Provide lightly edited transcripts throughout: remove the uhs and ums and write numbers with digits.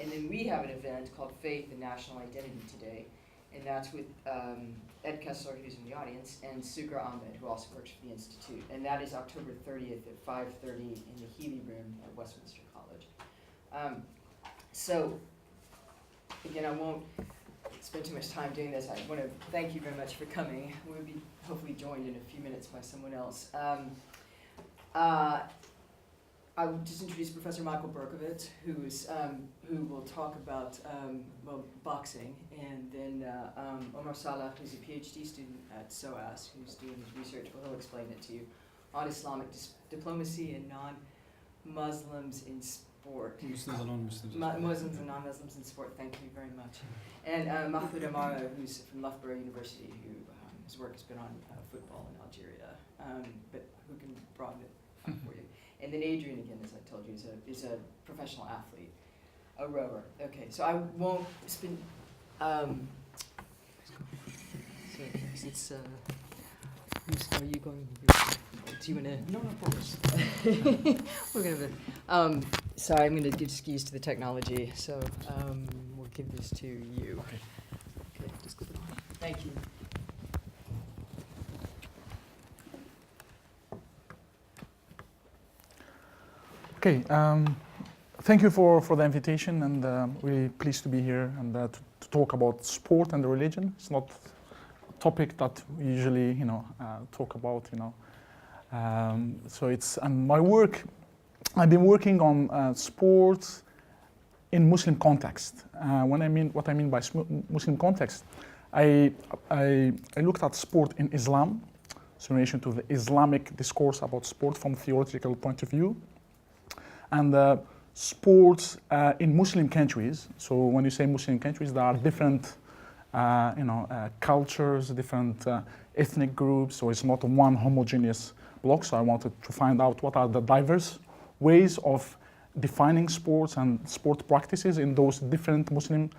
And then we have an event called Faith and National Identity today, and that's with Ed Kessler, who's in the audience, and Sugra Ahmed, who also works for the Institute. And that is October 30th at 5:30 in the Healy Room at Westminster College. So, again, I won't spend too much time doing this. I want to thank you very much for coming. We'll be hopefully joined in a few minutes by someone else. I will just introduce Professor Michael Berkowitz, who will talk about boxing, and then Omar Salha, who's a PhD student at SOAS, who's doing his research. Well, he'll explain it to you on Islamic diplomacy and non-Muslims in sport. Muslims and non-Muslims. Muslims and non-Muslims in sport. Thank you very much. And Mahfoud Amara, who's from Loughborough University, who his work has been on football in Algeria, but who can broaden it out for you. And then Adrian, again, as I told you, is a professional athlete, a rower. Okay, so I won't spend. So it's. Are you going? Do you want to? No, of course. We're gonna. Sorry, I'm going to give skis to the technology. So we'll give this to you. Okay. Just click it on. Thank you. Okay, thank you for the invitation, and really pleased to be here and to talk about sport and religion. It's not a topic that we usually, talk about, So it's and my work. I've been working on sports in Muslim context. What I mean by Muslim context, I looked at sport in Islam, so in relation to the Islamic discourse about sport from a theoretical point of view. And sports in Muslim countries. So when you say Muslim countries, there are different, cultures, different ethnic groups. So it's not one homogeneous block. So I wanted to find out what are the diverse ways of defining sports and sport practices in those different Muslim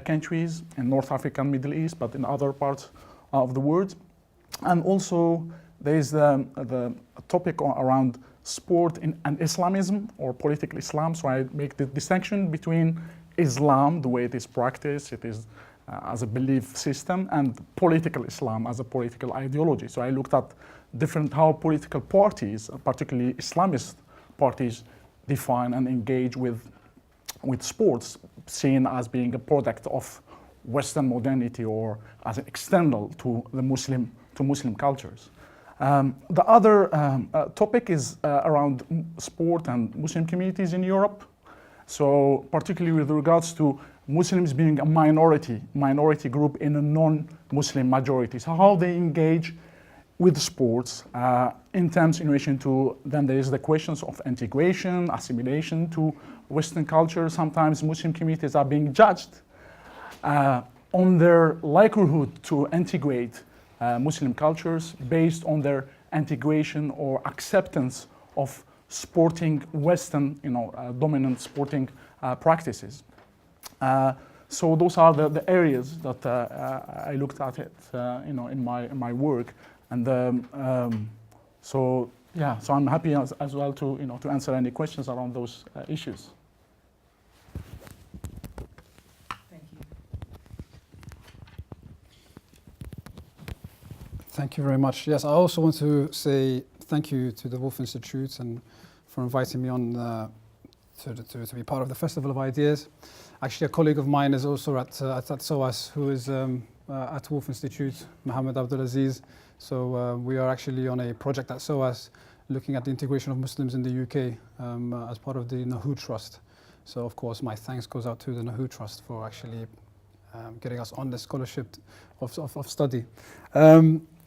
countries in North Africa and Middle East, but in other parts of the world. And also there is the topic around sport and Islamism or political Islam. So I make the distinction between Islam, the way it is practiced, it is as a belief system, and political Islam as a political ideology. So I looked at how political parties, particularly Islamist parties, define and engage with sports, seen as being a product of Western modernity or as an external to Muslim cultures. The other topic is around sport and Muslim communities in Europe. So particularly with regards to Muslims being a minority group in a non-Muslim majority. So how they engage with sports in terms in relation to, then there is the questions of integration, assimilation to Western culture. Sometimes Muslim communities are being judged on their likelihood to integrate Muslim cultures based on their integration or acceptance of sporting Western, dominant sporting practices. So those are the areas that I looked at it, in my work, and so I'm happy as well to answer any questions around those issues. Thank you very much. Yes, I also want to say thank you to the Wolf Institute and for inviting me on to be part of the Festival of Ideas. Actually, a colleague of mine is also at SOAS, who is at Wolf Institute, Mohammed Abdulaziz. So we are actually on a project at SOAS looking at the integration of Muslims in the UK as part of the Mahfoud Trust. So of course, my thanks goes out to the Mahfoud Trust for actually getting us on the scholarship of study.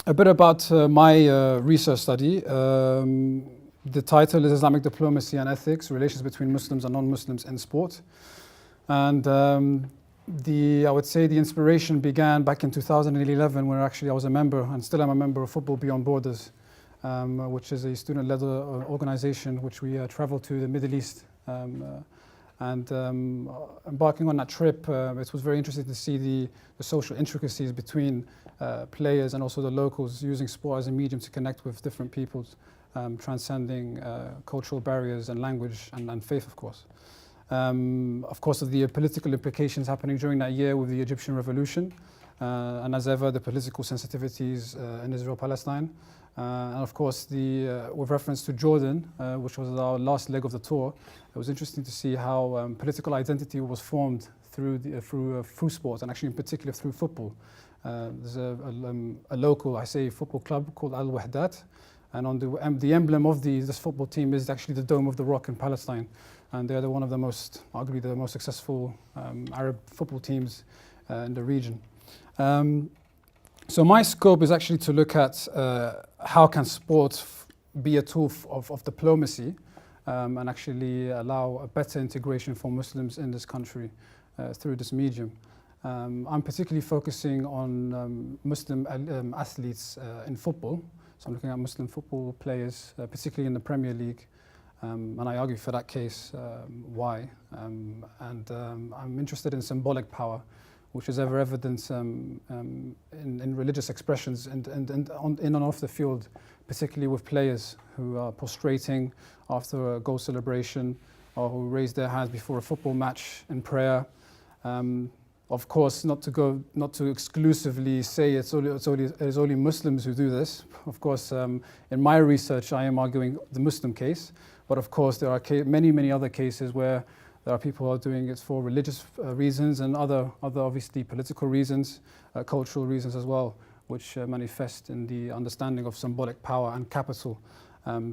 A bit about my research study. The title is Islamic Diplomacy and Ethics, Relations Between Muslims and Non-Muslims in Sport. And I would say the inspiration began back in 2011 when actually I was a member, and still am a member of Football Beyond Borders, which is a student-led organization which we traveled to the Middle East. And embarking on that trip, it was very interesting to see the social intricacies between players and also the locals using sport as a medium to connect with different peoples, transcending cultural barriers and language and faith, of course. Of course, of the political implications happening during that year with the Egyptian revolution, and as ever, the political sensitivities in Israel-Palestine. And of course, with reference to Jordan, which was our last leg of the tour, it was interesting to see how political identity was formed through sport, and actually in particular through football. There's a local, I say, football club called Al Wahdat, and on the emblem of this football team is actually the Dome of the Rock in Palestine, and they're one of the arguably the most successful Arab football teams in the region. So my scope is actually to look at how can sport be a tool of diplomacy and actually allow a better integration for Muslims in this country through this medium. I'm particularly focusing on Muslim athletes in football. So I'm looking at Muslim football players, particularly in the Premier League, and I argue for that case why. And I'm interested in symbolic power, which is ever evident in religious expressions and in and off the field, particularly with players who are prostrating after a goal celebration or who raise their hands before a football match in prayer. Of course, not to exclusively say it's only Muslims who do this. Of course, in my research, I am arguing the Muslim case, but of course there are many other cases where there are people who are doing it for religious reasons and other obviously political reasons, cultural reasons as well, which manifest in the understanding of symbolic power and capital.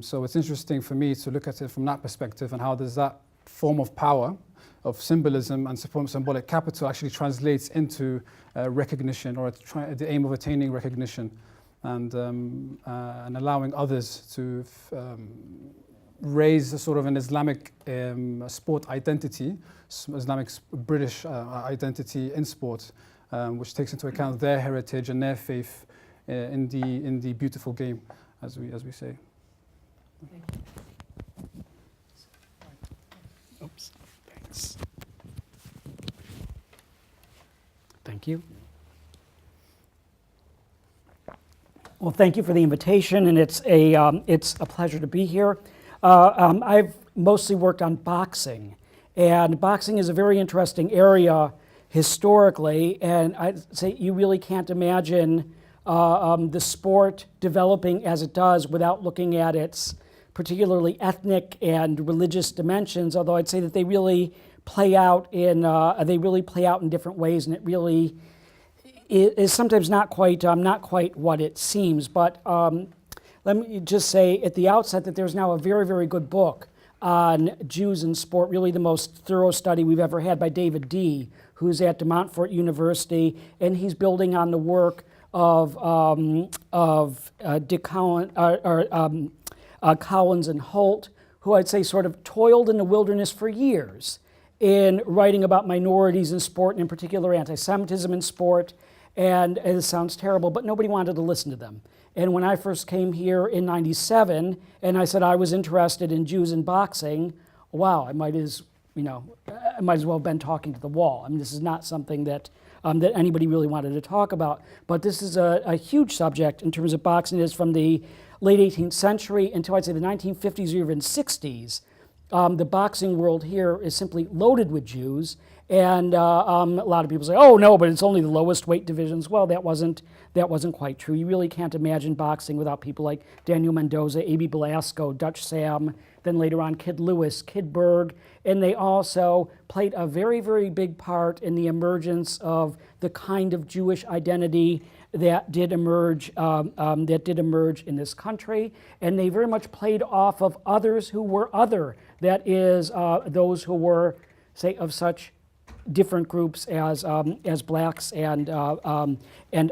So it's interesting for me to look at it from that perspective, and how does that form of power, of symbolism and symbolic capital actually translates into recognition, or the aim of attaining recognition, and allowing others to raise a sort of an Islamic sport identity, Islamic British identity in sport, which takes into account their heritage and their faith in the beautiful game, as we say. Thank you. Oops, thanks. Thank you. Well, thank you for the invitation, and it's a pleasure to be here. I've mostly worked on boxing, and boxing is a very interesting area historically, and I'd say you really can't imagine the sport developing as it does without looking at its particularly ethnic and religious dimensions, although I'd say that they really play out in different ways, and it really is sometimes not quite what it seems. But let me just say at the outset that there's now a very, very good book on Jews in sport, really the most thorough study we've ever had, by David Dee, who's at De Montfort University, and he's building on the work of Collins and Holt, who I'd say sort of toiled in the wilderness for years in writing about minorities in sport, and in particular anti-Semitism in sport. And it sounds terrible, but nobody wanted to listen to them. And when I first came here in '97, and I said I was interested in Jews in boxing, wow, I might as well have been talking to the wall. I mean, this is not something that anybody really wanted to talk about. But this is a huge subject in terms of boxing. It is from the late 18th century until I'd say the 1950s or even 60s. The boxing world here is simply loaded with Jews, and a lot of people say, "Oh no, but it's only the lowest weight divisions." Well, that wasn't quite true. You really can't imagine boxing without people like Daniel Mendoza, A.B. Belasco, Dutch Sam, then later on Kid Lewis, Kid Berg, and they also played a very, very big part in the emergence of the kind of Jewish identity that did emerge in this country, and they very much played off of others who were other. That is, those who were, say, of such different groups as blacks and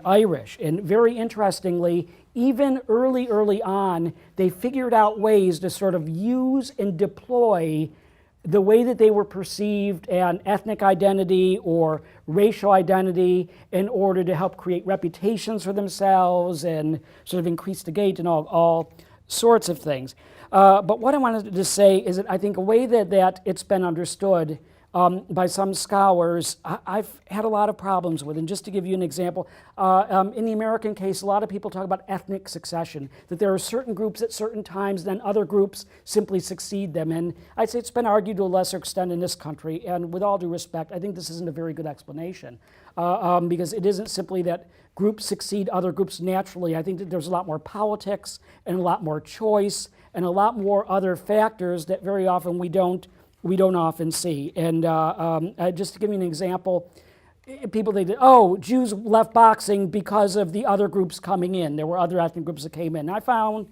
Irish. And very interestingly, even early on, they figured out ways to sort of use and deploy the way that they were perceived and ethnic identity or racial identity in order to help create reputations for themselves and sort of increase the gate and all sorts of things. But what I wanted to say is that I think a way that it's been understood by some scholars, I've had a lot of problems with. And just to give you an example, in the American case, a lot of people talk about ethnic succession, that there are certain groups at certain times, then other groups simply succeed them. And I'd say it's been argued to a lesser extent in this country. And with all due respect, I think this isn't a very good explanation, because it isn't simply that groups succeed other groups naturally. I think that there's a lot more politics and a lot more choice and a lot more other factors that very often we don't often see. And just to give you an example, people think that, oh, Jews left boxing because of the other groups coming in. There were other ethnic groups that came in. And I found,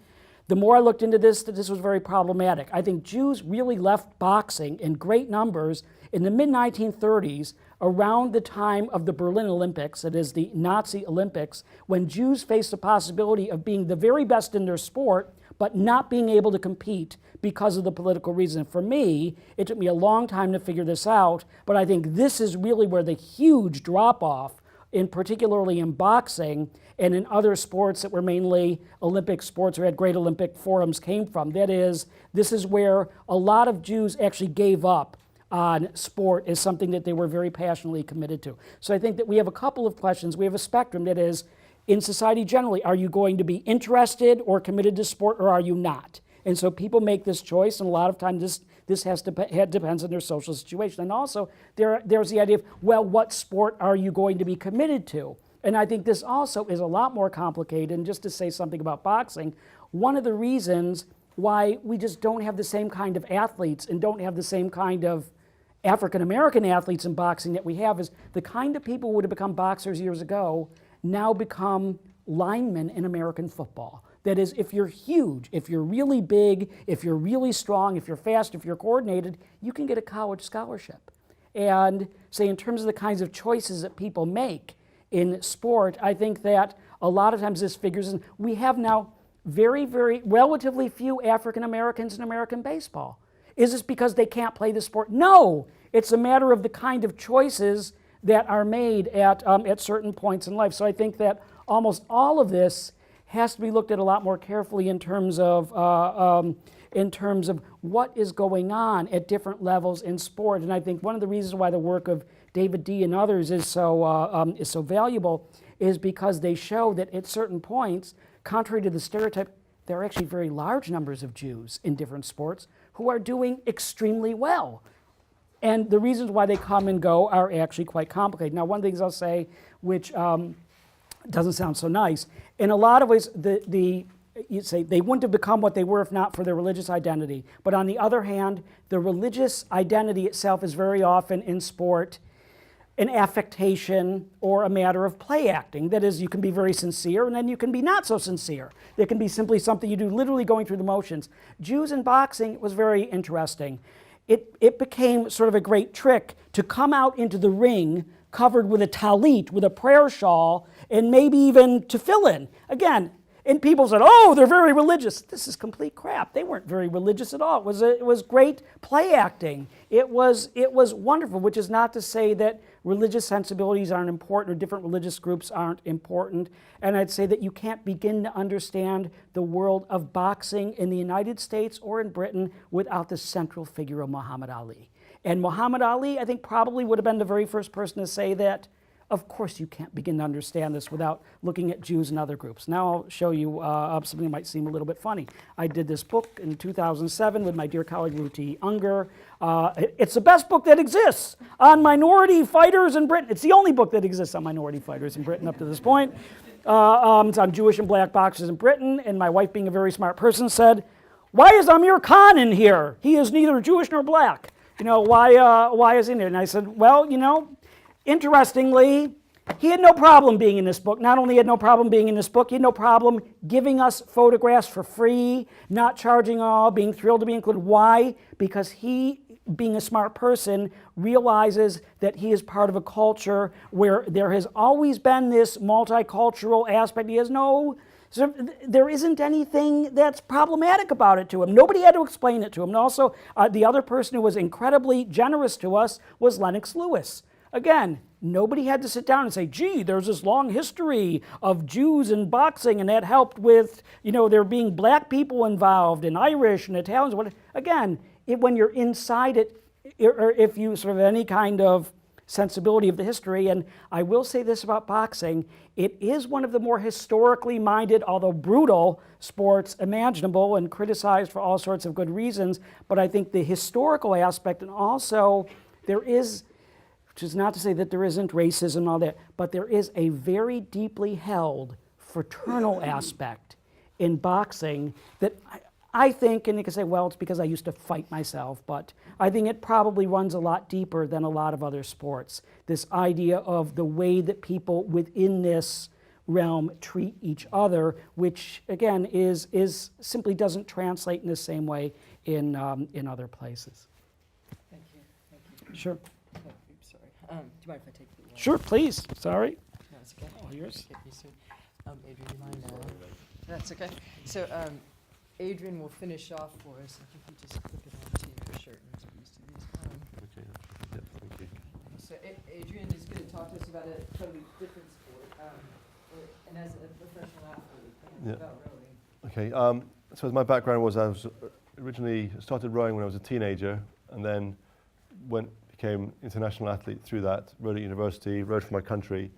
the more I looked into this, that this was very problematic. I think Jews really left boxing in great numbers in the mid-1930s, around the time of the Berlin Olympics, that is the Nazi Olympics, when Jews faced the possibility of being the very best in their sport, but not being able to compete because of the political reason. For me, it took me a long time to figure this out, but I think this is really where the huge drop-off, particularly in boxing and in other sports that were mainly Olympic sports or had great Olympic forums, came from. That is, this is where a lot of Jews actually gave up on sport as something that they were very passionately committed to. So I think that we have a couple of questions. We have a spectrum that is, in society generally, are you going to be interested or committed to sport, or are you not? And so people make this choice, and a lot of times this depends on their social situation. And also, there's the idea of, well, what sport are you going to be committed to? And I think this also is a lot more complicated. And just to say something about boxing, one of the reasons why we just don't have the same kind of athletes and don't have the same kind of African-American athletes in boxing that we have is the kind of people who would have become boxers years ago now become linemen in American football. That is, if you're huge, if you're really big, if you're really strong, if you're fast, if you're coordinated, you can get a college scholarship. And say in terms of the kinds of choices that people make in sport, I think that a lot of times this figures in. We have now very, very relatively few African Americans in American baseball. Is this because they can't play the sport? No, it's a matter of the kind of choices that are made at certain points in life. So I think that almost all of this has to be looked at a lot more carefully in terms of what is going on at different levels in sport. And I think one of the reasons why the work of David D. and others is so valuable is because they show that at certain points, contrary to the stereotype, there are actually very large numbers of Jews in different sports who are doing extremely well. And the reasons why they come and go are actually quite complicated. Now, one of the things I'll say, which doesn't sound so nice, in a lot of ways, you'd say they wouldn't have become what they were if not for their religious identity. But on the other hand, the religious identity itself is very often in sport an affectation or a matter of play acting. That is, you can be very sincere and then you can be not so sincere. There can be simply something you do, literally going through the motions. Jews in boxing was very interesting. It became sort of a great trick to come out into the ring covered with a talit, with a prayer shawl, and maybe even tefillin. Again, and people said, oh, they're very religious. This is complete crap. They weren't very religious at all. It was great play acting. It was wonderful, which is not to say that religious sensibilities aren't important or different religious groups aren't important. And I'd say that you can't begin to understand the world of boxing in the United States or in Britain without the central figure of Muhammad Ali. And Muhammad Ali, I think, probably would have been the very first person to say that, of course, you can't begin to understand this without looking at Jews and other groups. Now I'll show you something that might seem a little bit funny. I did this book in 2007 with my dear colleague Ruti Unger. It's the best book that exists on minority fighters in Britain. It's the only book that exists on minority fighters in Britain up to this point. It's on Jewish and black boxers in Britain. And my wife, being a very smart person, said, "Why is Amir Khan in here? He is neither Jewish nor black. Why is he in there?" And I said, well, interestingly, he had no problem being in this book. Not only had no problem being in this book, he had no problem giving us photographs for free, not charging all, being thrilled to be included. Why? Because he, being a smart person, realizes that he is part of a culture where there has always been this multicultural aspect. So there isn't anything that's problematic about it to him. Nobody had to explain it to him. And also, the other person who was incredibly generous to us was Lennox Lewis. Again, nobody had to sit down and say, gee, there's this long history of Jews in boxing, and that helped with, there being black people involved, and Irish and Italians. Again, when you're inside it, or if you sort of any kind of sensibility of the history, and I will say this about boxing, it is one of the more historically minded, although brutal, sports imaginable and criticized for all sorts of good reasons, but I think the historical aspect, and also there is, which is not to say that there isn't racism and all that, but there is a very deeply held fraternal aspect in boxing that I think, and you can say, well, it's because I used to fight myself, but I think it probably runs a lot deeper than a lot of other sports. This idea of the way that people within this realm treat each other, which again is simply doesn't translate in the same way in other places. Thank you. Thank you. Sure. Oh, oops, sorry. Do you mind if I take the? Sure, please. Sorry. No, it's okay. All yours. Get used to it. Adrian, you mind? That's okay. So, Adrian will finish off for us. I think you just clip it onto your shirt and get used to these. Okay, yeah, thank you. So Adrian is going to talk to us about a totally different sport, and as a professional athlete, Yeah. about rowing. Okay, so my background was I was originally started rowing when I was a teenager, and then became international athlete through that, rowed at university, rowed for my country,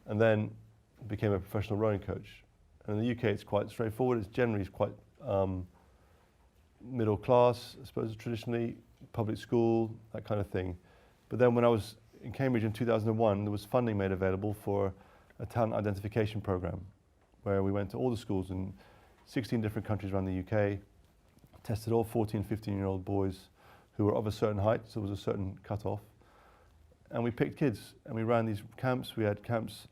and then became a professional rowing coach. And in the UK it's quite straightforward, it's generally quite middle class, I suppose, traditionally, public school, that kind of thing. But then when I was in Cambridge in 2001, there was funding made available for a talent identification program, where we went to all the schools in 16 different countries around the UK, tested all 14, 15-year-old boys who were of a certain height, so there was a certain cutoff. And we picked kids, and we ran these camps. We had camps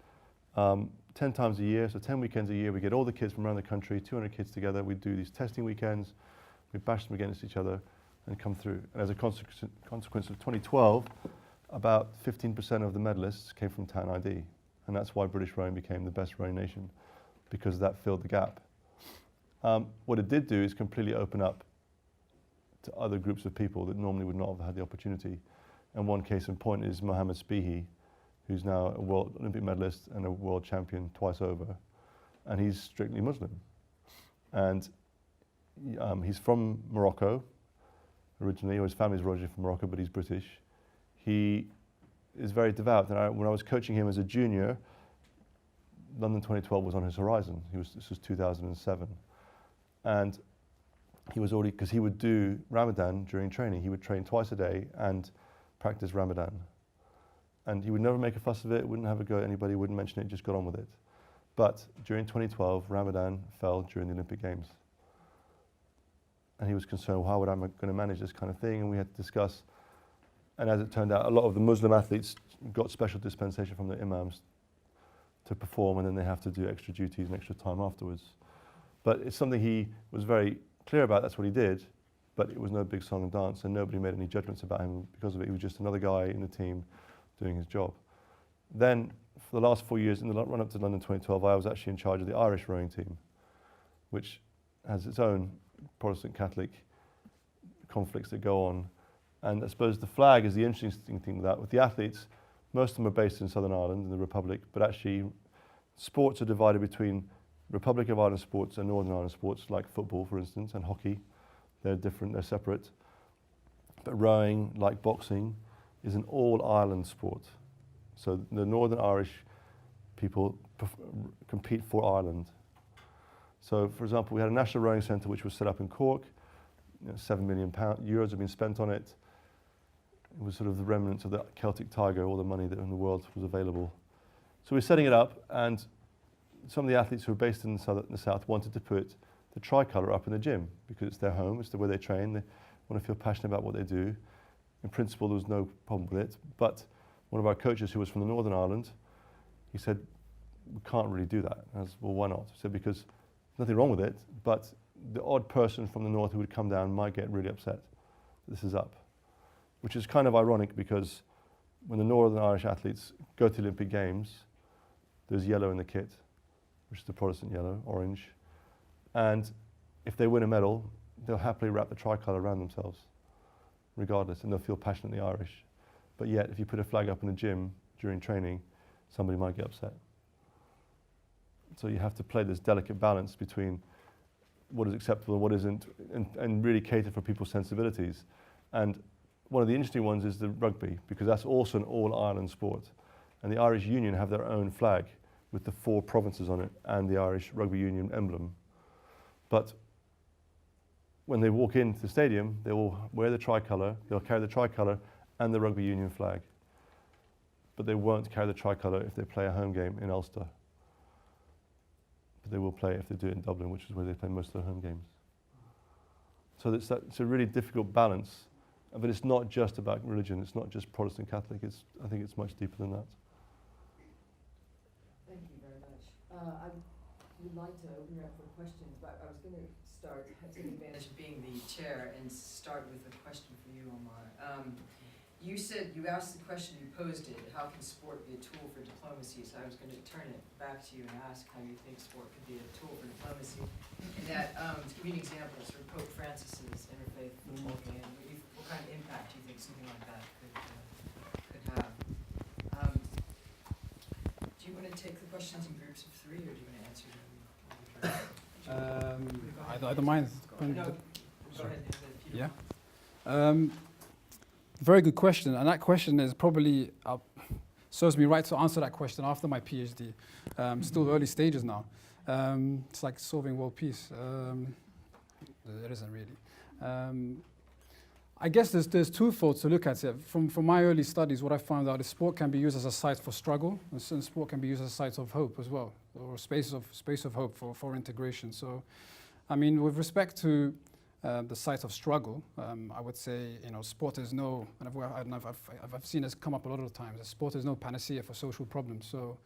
10 times a year, so 10 weekends a year. We get all the kids from around the country, 200 kids together. We'd do these testing weekends. We'd bash them against each other and come through. And as a consequence of 2012, about 15% of the medalists came from talent ID. And that's why British rowing became the best rowing nation, because that filled the gap. What it did do is completely open up to other groups of people that normally would not have had the opportunity. And one case in point is Mohammed Spihi, who's now a world Olympic medalist and a world champion twice over, and he's strictly Muslim. And he's from Morocco originally, or his family's originally from Morocco, but he's British. He is very devout, and when I was coaching him as a junior, London 2012 was on his horizon. This was 2007. And he was already, because he would do Ramadan during training. He would train twice a day and practice Ramadan. And he would never make a fuss of it, wouldn't have a go at anybody, wouldn't mention it, just got on with it. But during 2012, Ramadan fell during the Olympic Games. And he was concerned, well, how would I going to manage this kind of thing? And we had to discuss. And as it turned out, a lot of the Muslim athletes got special dispensation from the imams to perform, and then they have to do extra duties and extra time afterwards. But it's something he was very clear about, that's what he did, but it was no big song and dance, and nobody made any judgments about him because of it. He was just another guy in the team doing his job. Then, for the last 4 years, in the run-up to London 2012, I was actually in charge of the Irish rowing team, which has its own Protestant Catholic conflicts that go on. And I suppose the flag is the interesting thing with that. With the athletes, most of them are based in Southern Ireland, in the Republic, but actually sports are divided between Republic of Ireland sports and Northern Ireland sports, like football, for instance, and hockey. They're different, they're separate. But rowing, like boxing, is an all-Ireland sport. So the Northern Irish people compete for Ireland. So, for example, we had a national rowing centre which was set up in Cork. €7 million have been spent on it. It was sort of the remnants of the Celtic Tiger, all the money that in the world was available. So we're setting it up, and some of the athletes who are based in the south wanted to put the tricolour up in the gym because it's their home, it's the way they train, they want to feel passionate about what they do. In principle, there was no problem with it, but one of our coaches who was from the Northern Ireland, he said, we can't really do that. And I was, well, why not? He said, because there's nothing wrong with it, but the odd person from the north who would come down might get really upset that this is up. Which is kind of ironic because when the Northern Irish athletes go to the Olympic Games, there's yellow in the kit, which is the Protestant yellow, orange. And if they win a medal, they'll happily wrap the tricolour around themselves, regardless, and they'll feel passionately Irish. But yet, if you put a flag up in the gym during training, somebody might get upset. So you have to play this delicate balance between what is acceptable and what isn't, and really cater for people's sensibilities. And one of the interesting ones is the rugby, because that's also an all-Ireland sport. And the Irish Union have their own flag with the 4 provinces on it and the Irish Rugby Union emblem. But when they walk into the stadium, they will wear the tricolour, they'll carry the tricolour and the Rugby Union flag. But they won't carry the tricolour if they play a home game in Ulster. But they will play if they do it in Dublin, which is where they play most of their home games. So it's a really difficult balance, but it's not just about religion, it's not just Protestant Catholic, I think it's much deeper than that. Thank you very much. I would like to open it up for questions, but I was going to start, take advantage of being the chair and start with a question for you, Omar. You said, you asked the question, you posed it, how can sport be a tool for diplomacy? So I was going to turn it back to you and ask how you think sport could be a tool for diplomacy. And that, to give you an example, sort of Pope Francis's interfaith football game, what kind of impact do you think something like that could have? Do you want to take the questions in groups of 3, or do you want to answer them? I don't mind. No, go ahead. Yeah. Very good question, and that question is probably serves me right to answer that question after my PhD. Still early stages now. It's like solving world peace. It isn't really. I guess there's twofold to look at it. From my early studies, what I found out is sport can be used as a site for struggle, and sport can be used as a site of hope as well, or space of hope for integration. So, I mean, with respect to the site of struggle, I would say, sport is no, and I've seen this come up a lot of times, sport is no panacea for social problems. So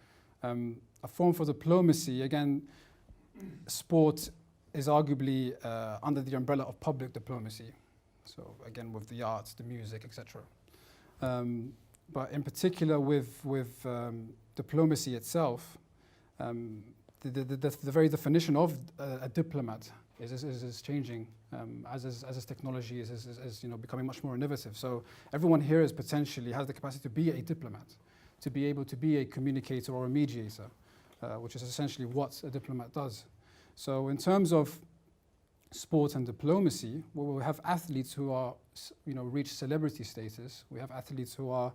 a form for diplomacy, again, sport is arguably under the umbrella of public diplomacy. So again, with the arts, the music, etc. But in particular with diplomacy itself, the very definition of a diplomat is changing as technology is becoming much more innovative. So everyone here has the capacity to be a diplomat, to be able to be a communicator or a mediator, which is essentially what a diplomat does. So in terms of sport and diplomacy, we have athletes who are reach celebrity status. We have athletes who are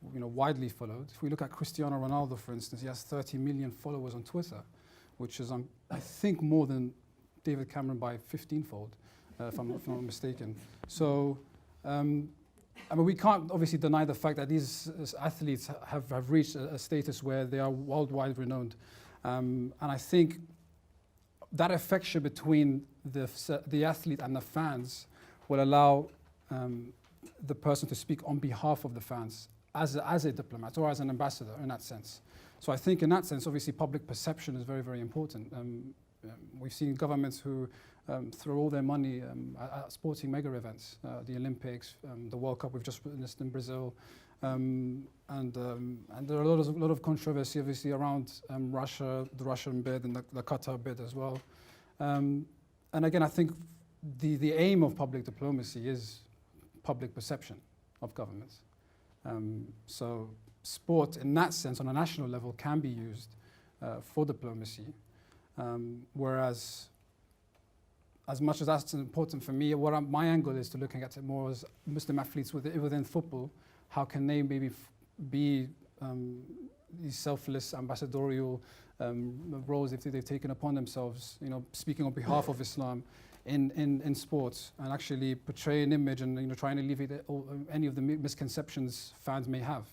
widely followed. If we look at Cristiano Ronaldo, for instance, he has 30 million followers on Twitter, which is I think more than David Cameron by 15-fold, if I'm not mistaken. So, I mean, we can't obviously deny the fact that these athletes have reached a status where they are worldwide renowned. And I think that affection between the athlete and the fans will allow the person to speak on behalf of the fans as a diplomat or as an ambassador in that sense. So I think in that sense, obviously, public perception is very, very important. We've seen governments who throw all their money at sporting mega events, the Olympics, the World Cup we've just witnessed in Brazil, and there are a lot of controversy, obviously, around Russia, the Russian bid, and the Qatar bid as well. And again, I think the aim of public diplomacy is public perception of governments. So sport, in that sense, on a national level, can be used for diplomacy. Whereas, as much as that's important for me, my angle is to looking at it more as Muslim athletes within football. How can they maybe be these selfless ambassadorial roles if they've taken upon themselves, speaking on behalf of Islam in sports, and actually portray an image and try and alleviate any of the misconceptions fans may have.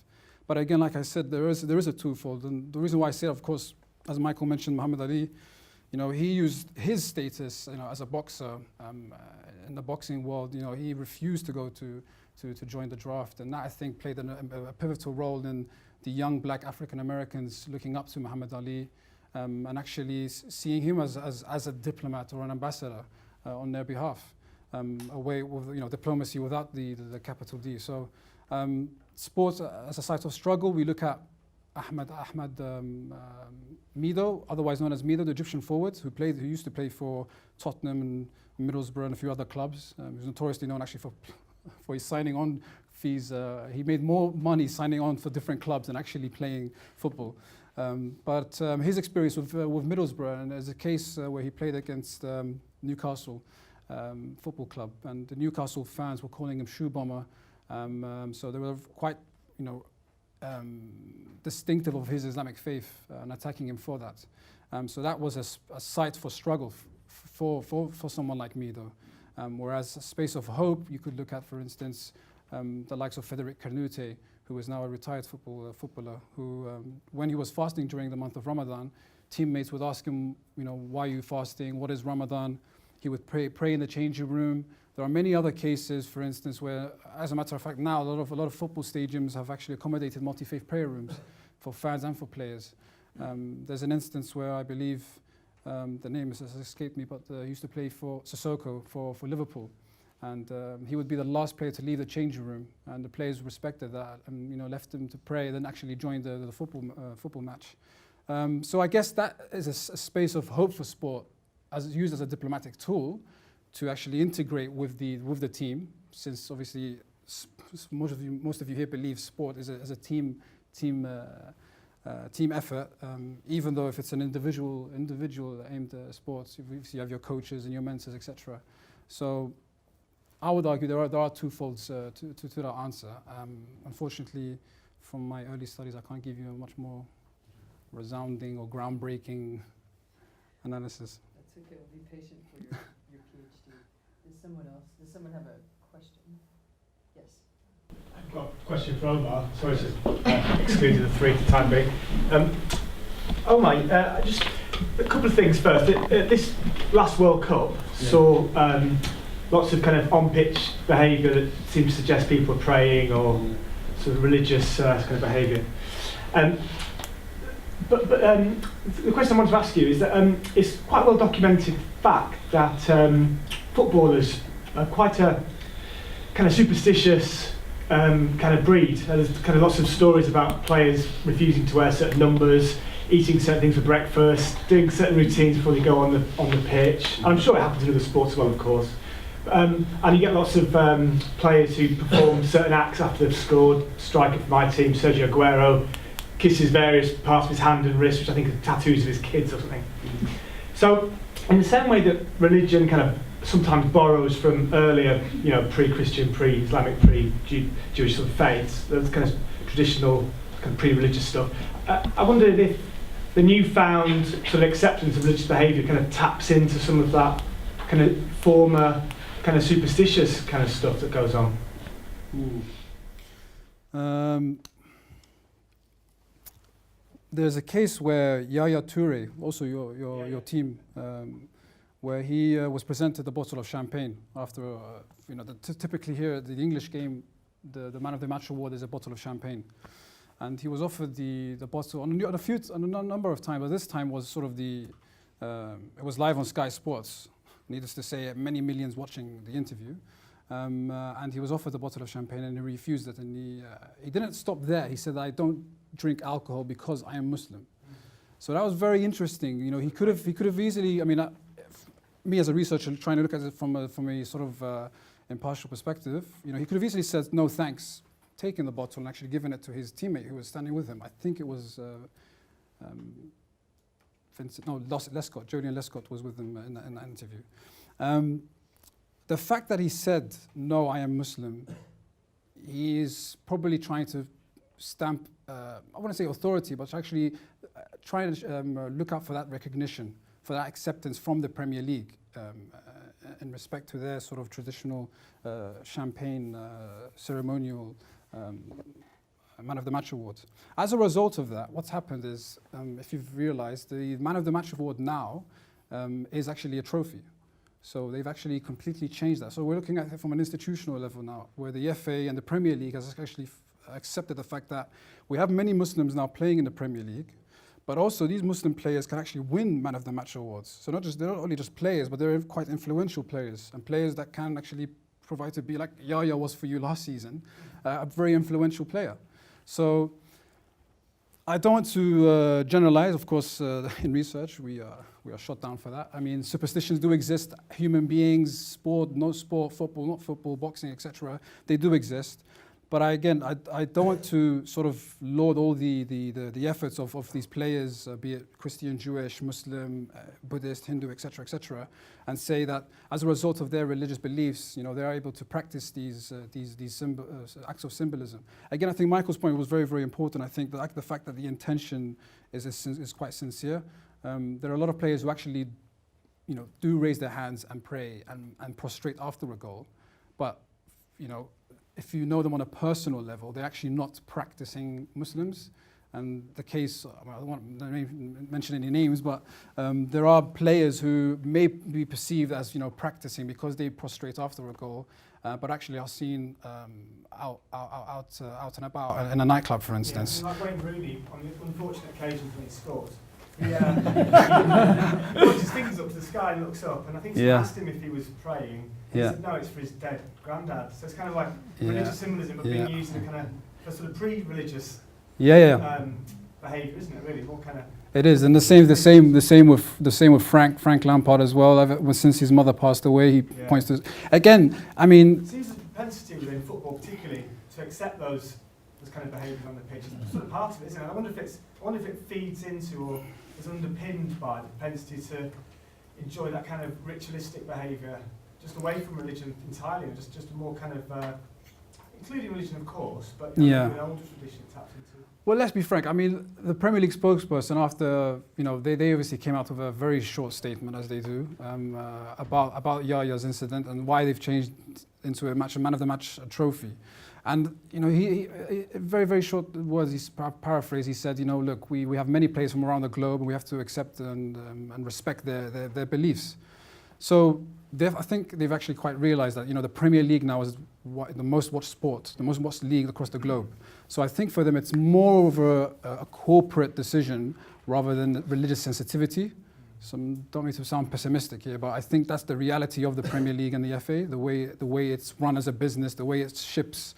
But again, like I said, there is a twofold, and the reason why I say, of course, as Michael mentioned, Muhammad Ali, he used his status, as a boxer in the boxing world. He refused to go to join the draft, and that I think played a pivotal role in the young black African Americans looking up to Muhammad Ali, and actually seeing him as a diplomat or an ambassador on their behalf, away with diplomacy without the capital D. So sports as a site of struggle, we look at Ahmed Mido, otherwise known as Mido, the Egyptian forward who used to play for Tottenham and Middlesbrough and a few other clubs. He was notoriously known actually for his signing on fees. He made more money signing on for different clubs than actually playing football. But his experience with Middlesbrough, and there's a case where he played against Newcastle Football Club, and the Newcastle fans were calling him shoe bomber, So they were quite, distinctive of his Islamic faith and attacking him for that. So that was a site for struggle for someone like me, though. Whereas a space of hope, you could look at, for instance, the likes of Frederic Canute, who is now a retired footballer, who, when he was fasting during the month of Ramadan, teammates would ask him, why are you fasting? What is Ramadan? He would pray in the changing room. There are many other cases, for instance, where, as a matter of fact, now a lot of football stadiums have actually accommodated multi-faith prayer rooms for fans and for players. There's an instance where I believe, the name has escaped me, but he used to play for Sissoko for Liverpool. And he would be the last player to leave the changing room, and the players respected that and left him to pray, then actually joined the football match. So I guess that is a space of hope for sport, as used as a diplomatic tool to actually integrate with the team, since obviously most of you here believe sport is a team effort, even though if it's an individual aimed sports, you have your coaches and your mentors, etc. So I would argue there are two folds to that answer. Unfortunately, from my early studies, I can't give you a much more resounding or groundbreaking analysis. That's okay. I'll be patient for your PhD. Does someone else? Does someone have a question? Yes. I've got a question for Omar. Sorry to exclude the three for the time being. Omar, just a couple of things first. This last World Cup saw lots of kind of on-pitch behaviour that seems to suggest people are praying or sort of religious kind of behaviour. But the question I wanted to ask you is that it's quite well documented fact that footballers are quite a kind of superstitious kind of breed. There's kind of lots of stories about players refusing to wear certain numbers, eating certain things for breakfast, doing certain routines before they go on the pitch. And I'm sure it happens in other sports as well, of course. And you get lots of players who perform certain acts after they've scored. Striker for my team, Sergio Aguero, kisses various parts of his hand and wrist, which I think are tattoos of his kids or something. So, in the same way that religion kind of sometimes borrows from earlier, pre-Christian, pre-Islamic, pre-Jewish sort of faiths, those kind of traditional, kind of pre-religious stuff, I wondered if the newfound sort of acceptance of religious behaviour kind of taps into some of that kind of former, kind of superstitious kind of stuff that goes on. There's a case where Yaya Toure, also your team, where he was presented a bottle of champagne after, typically here at the English game, the man of the match award is a bottle of champagne, and he was offered the bottle on a number of times, but this time was sort of it was live on Sky Sports. Needless to say, many millions watching the interview, and he was offered the bottle of champagne and he refused it, and he didn't stop there. He said, "I don't drink alcohol because I am Muslim." So that was very interesting. He could have easily. I mean, me as a researcher trying to look at it from a sort of impartial perspective, he could have easily said no thanks, taken the bottle and actually given it to his teammate who was standing with him. I think it was Lescott. Julian Lescott was with him in that interview. The fact that he said no, I am Muslim, he is probably trying to stamp, I wouldn't say authority, but actually trying to look out for that recognition, for that acceptance from the Premier League in respect to their sort of traditional champagne ceremonial Man of the Match awards. As a result of that, what's happened is, if you've realized, the Man of the Match award now is actually a trophy. So they've actually completely changed that. So we're looking at it from an institutional level now, where the FA and the Premier League has actually accepted the fact that we have many Muslims now playing in the Premier League, but also these Muslim players can actually win Man of the Match awards. So they're not only just players, but they're quite influential players, and players that can actually provide to be like Yaya was for you last season, a very influential player. So I don't want to generalize. Of course, in research, we are shot down for that. I mean, superstitions do exist. Human beings, sport, no sport, football, not football, boxing, etc. They do exist. But I don't want to sort of laud all the efforts of these players, be it Christian, Jewish, Muslim, Buddhist, Hindu, etc., and say that as a result of their religious beliefs, they're able to practice these acts of symbolism. Again, I think Michael's point was very, very important. I think that the fact that the intention is quite sincere. There are a lot of players who actually, do raise their hands and pray and prostrate after a goal, but if you know them on a personal level, they're actually not practicing Muslims. And the case, I don't want to mention any names, but there are players who may be perceived as practicing because they prostrate after a goal, but actually are seen out and about in a nightclub, for instance. Yeah, like Wayne Rooney, on the unfortunate occasions when he scores, he puts his fingers up to the sky and looks up, and I think someone asked him if he was praying. He said, no, it's for his dead granddad. So it's kind of like religious symbolism, but being used in a kind of for sort of pre-religious behaviour, isn't it? Really, what kind of? It is, and the same with Frank Lampard as well. Since his mother passed away, he points to. Again, I mean, it seems there's a propensity within football, particularly, to accept those kind of behaviours on the pitch. It's sort of part of it, isn't it? I wonder if it feeds into or is underpinned by the propensity to enjoy that kind of ritualistic behaviour, just away from religion entirely, and just a more kind of, including religion, of course, but an older tradition tapped into. Well, let's be frank. I mean, the Premier League spokesperson, after they obviously came out with a very short statement, as they do, about Yaya's incident and why they've changed into a man of the match trophy. And he very, very short words. He's paraphrased. He said, look, we have many players from around the globe, and we have to accept and respect their beliefs. So I think they've actually quite realised that the Premier League now is the most watched sport, the most watched league across the globe. So I think for them it's more of a corporate decision rather than religious sensitivity. So don't mean to sound pessimistic here, but I think that's the reality of the Premier League and the FA, the way it's run as a business, the way it ships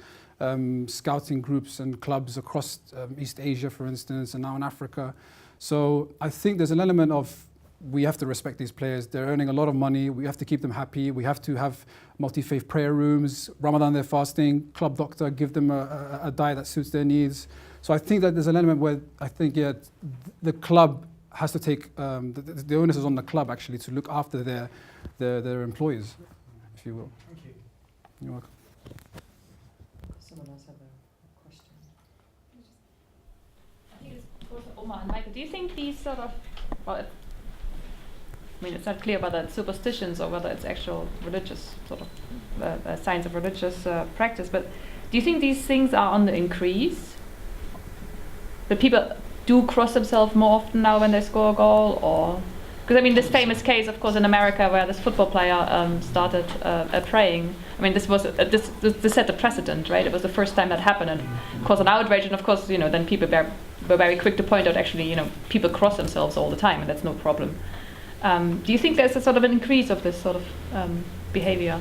scouting groups and clubs across East Asia, for instance, and now in Africa. So I think there's an element of we have to respect these players. They're earning a lot of money. We have to keep them happy. We have to have multi-faith prayer rooms. Ramadan, they're fasting. Club doctor, give them a diet that suits their needs. So I think that there's an element where I think, the club has to take, the onus is on the club actually to look after their employees, if you will. Thank you. You're welcome. Someone else have a question? I think it's both Omar and Michael. Do you think these sort of, it's not clear whether it's superstitions or whether it's actual religious sort of signs of religious practice, but do you think these things are on the increase? That people do cross themselves more often now when they score a goal, or because this famous case, of course, in America where this football player started praying. This was this set the precedent, right? It was the first time that happened, and caused an outrage. And of course, then people were very quick to point out actually, people cross themselves all the time, and that's no problem. Do you think there's a sort of an increase of this sort of behavior?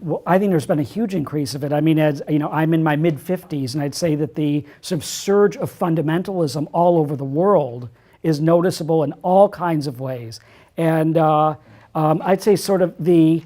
Well, I think there's been a huge increase of it. As I'm in my mid-50s, and I'd say that the sort of surge of fundamentalism all over the world is noticeable in all kinds of ways. And I'd say sort of the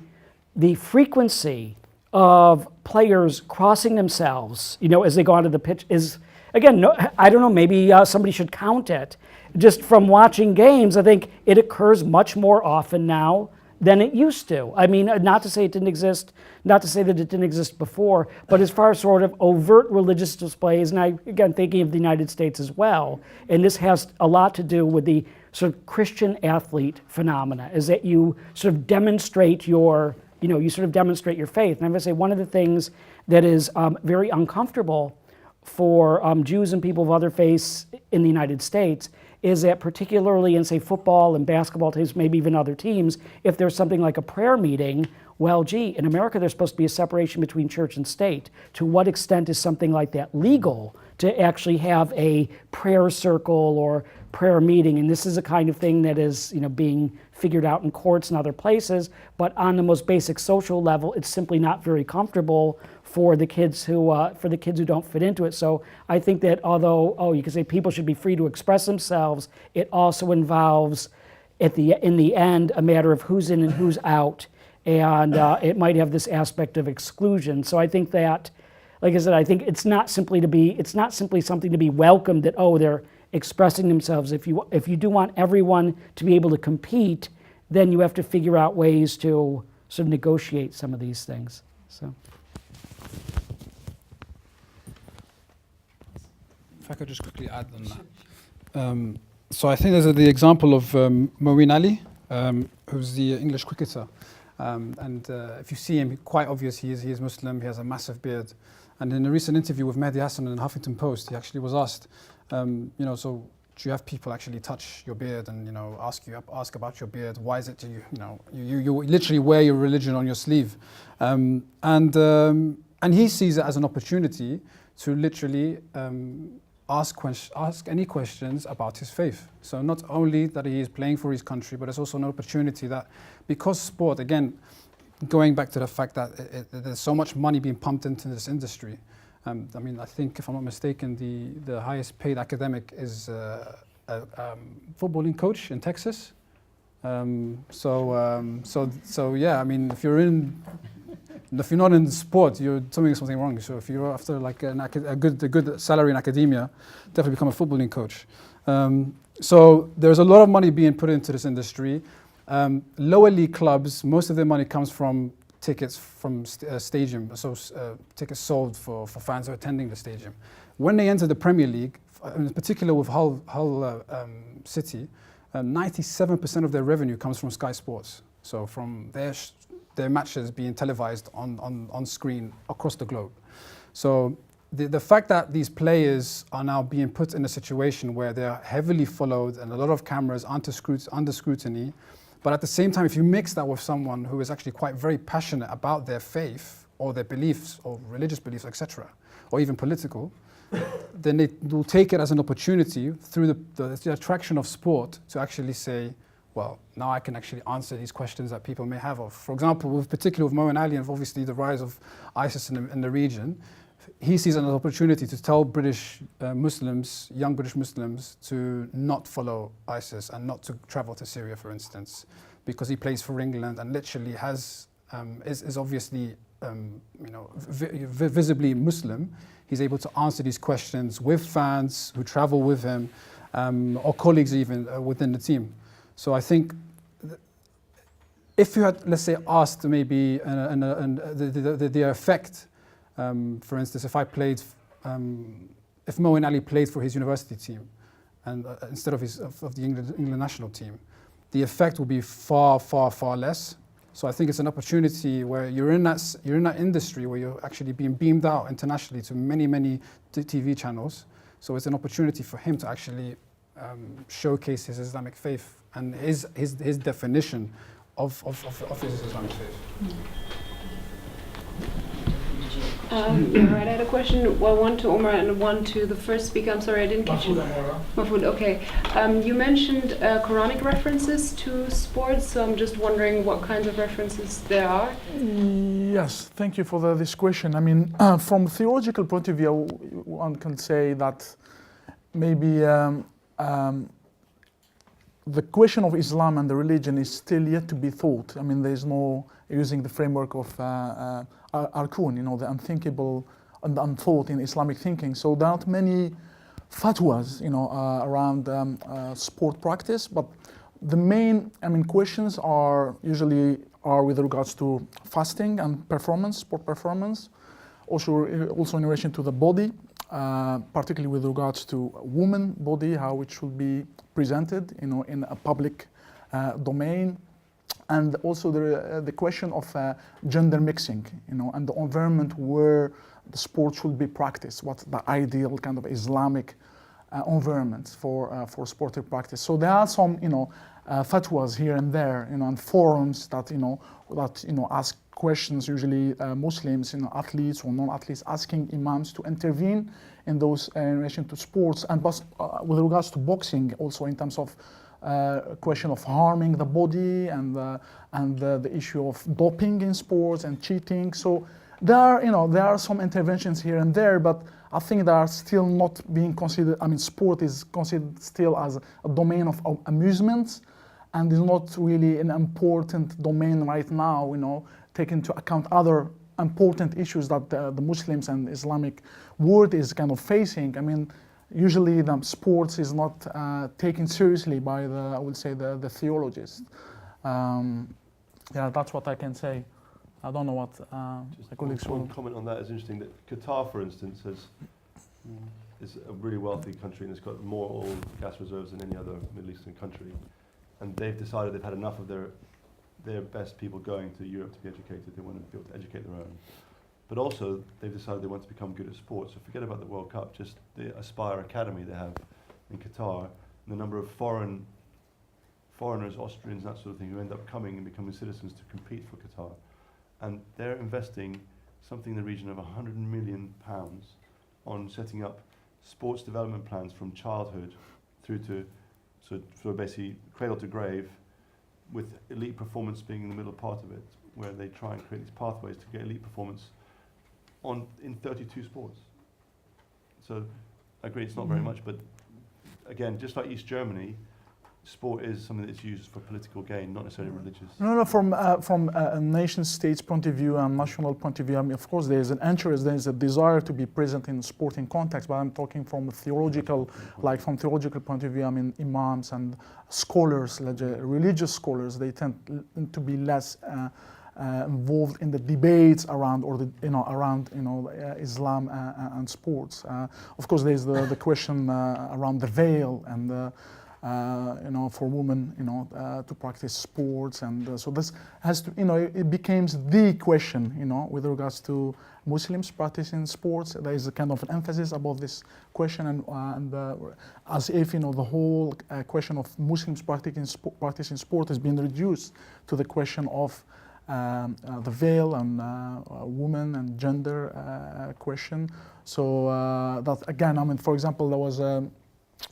frequency of players crossing themselves, as they go onto the pitch is, again, I don't know, maybe somebody should count it. Just from watching games, I think it occurs much more often now than it used to. Not to say it didn't exist, not to say that it didn't exist before, but as far as sort of overt religious displays, and I, again, thinking of the United States as well, and this has a lot to do with the sort of Christian athlete phenomena, is that you sort of demonstrate your, you sort of demonstrate your faith. And I'm gonna say one of the things that is very uncomfortable for Jews and people of other faiths in the United States is that particularly in, say, football and basketball teams, maybe even other teams, if there's something like a prayer meeting, well, gee, in America there's supposed to be a separation between church and state. To what extent is something like that legal to actually have a prayer circle or prayer meeting? And this is a kind of thing that is, being figured out in courts and other places, but on the most basic social level, it's simply not very comfortable for the kids who don't fit into it. So I think that although you could say people should be free to express themselves, it also involves in the end a matter of who's in and who's out, and it might have this aspect of exclusion. So I think that like I said, I think it's not simply something to be welcomed that, oh, they're expressing themselves. If you do want everyone to be able to compete, then you have to figure out ways to sort of negotiate some of these things. So. If I could just quickly add on that. So I think there's the example of Moeen Ali, who's the English cricketer. If you see him, quite obvious he is Muslim, he has a massive beard. And in a recent interview with Mehdi Hassan in the Huffington Post, he actually was asked, so do you have people actually touch your beard and, ask about your beard? Why is it you literally wear your religion on your sleeve? And he sees it as an opportunity to literally ask any questions about his faith. So not only that he is playing for his country, but it's also an opportunity that, because sport, again, going back to the fact that there's so much money being pumped into this industry. I think, if I'm not mistaken, the highest paid academic is a footballing coach in Texas. If you're not in sport, you're doing something wrong. So if you're after like a good salary in academia, definitely become a footballing coach. So there's a lot of money being put into this industry. Lower league clubs, most of their money comes from tickets from stadium, so tickets sold for fans who are attending the stadium. When they enter the Premier League, in particular with Hull City, 97% of their revenue comes from Sky Sports. So from their matches being televised on screen across the globe. So the fact that these players are now being put in a situation where they're heavily followed and a lot of cameras under scrutiny, but at the same time, if you mix that with someone who is actually quite very passionate about their faith or their beliefs or religious beliefs, etc., or even political, then they will take it as an opportunity through the attraction of sport to actually say, well, now I can actually answer these questions that people may have of. For example, particularly with Moeen Ali and obviously the rise of ISIS in the region, he sees an opportunity to tell British Muslims, young British Muslims, to not follow ISIS and not to travel to Syria, for instance, because he plays for England and literally is obviously visibly Muslim. He's able to answer these questions with fans who travel with him, or colleagues even within the team. So I think if you had, let's say, asked maybe the effect, for instance, if Moeen Ali played for his university team and instead of the England national team, the effect will be far, far, far less. So I think it's an opportunity where you're in that industry where you're actually being beamed out internationally to many, many TV channels. So it's an opportunity for him to actually showcase his Islamic faith and his definition of his Islamic faith. Right, I had a question, one to Omar and one to the first speaker. I'm sorry, I didn't catch you. Mahfoud, okay. You mentioned Quranic references to sports, so I'm just wondering what kinds of references there are. Yes, thank you for this question. From a theological point of view, one can say that maybe the question of Islam and the religion is still yet to be thought. There is no, using the framework of Arkun, the unthinkable and the unthought in Islamic thinking. So there aren't many fatwas, around sport practice, but the main, questions are usually with regards to fasting and performance, sport performance, also in relation to the body, particularly with regards to woman body, how it should be presented, in a public domain. And also the question of gender mixing, and the environment where the sport should be practiced. What's the ideal kind of Islamic environment for sportive practice? So there are some, fatwas here and there, and forums that ask questions. Usually Muslims, athletes or non-athletes, asking imams to intervene in those in relation to sports, and with regards to boxing, also in terms of question of harming the body and the issue of doping in sports and cheating. So there are some interventions here and there, but I think they are still not being considered. Sport is considered still as a domain of amusement, and is not really an important domain right now. Take into account other important issues that the Muslims and Islamic world is kind of facing. I mean, usually the sports is not taken seriously by I would say, the theologians. Yeah, that's what I can say. I don't know what Just one comment on that is interesting. That Qatar, for instance, is a really wealthy country and it's got more oil and gas reserves than any other Middle Eastern country. And they've decided they've had enough of their best people going to Europe to be educated. They want to be able to educate their own. But also, they've decided they want to become good at sports. So forget about the World Cup, just the Aspire Academy they have in Qatar, and the number of foreigners, Austrians, that sort of thing, who end up coming and becoming citizens to compete for Qatar. And they're investing something in the region of £100 million on setting up sports development plans from childhood through to, so basically cradle to grave, with elite performance being in the middle part of it, where they try and create these pathways to get elite performance in 32 sports. So I agree it's not very much, but again, just like East Germany, sport is something that's used for political gain, not necessarily religious. No, from a nation state's point of view and national point of view, I mean, of course, there's an interest, there's a desire to be present in sporting context, but I'm talking from a theological, from theological point of view, I mean, imams and scholars, religious scholars, they tend to be less involved in the debates around, Islam and sports. Of course, there's the question around the veil and for women, to practice sports, and so this has to, it becomes the question, with regards to Muslims practicing sports. There is a kind of an emphasis about this question, and as if the whole question of Muslims practicing sport has been reduced to the question of the veil and women and gender question. So that again, I mean, for example, there was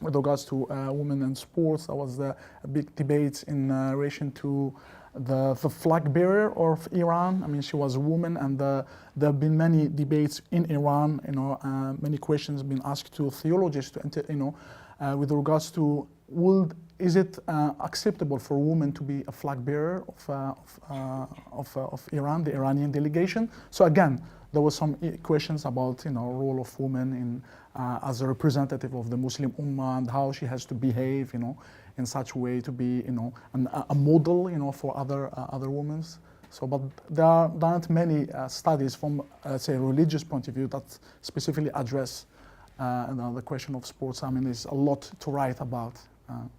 with regards to women and sports, there was a big debate in relation to the flag bearer of Iran. I mean, she was a woman, and there have been many debates in Iran. Many questions have been asked to theologians with regards to is it acceptable for a woman to be a flag bearer of Iran, the Iranian delegation? So again, there were some questions about role of women in as a representative of the Muslim Ummah and how she has to behave, in such a way to be, a model, for other women. So, but there aren't many studies from, let's say, a religious point of view that specifically address the question of sports. I mean, there's a lot to write about. Thank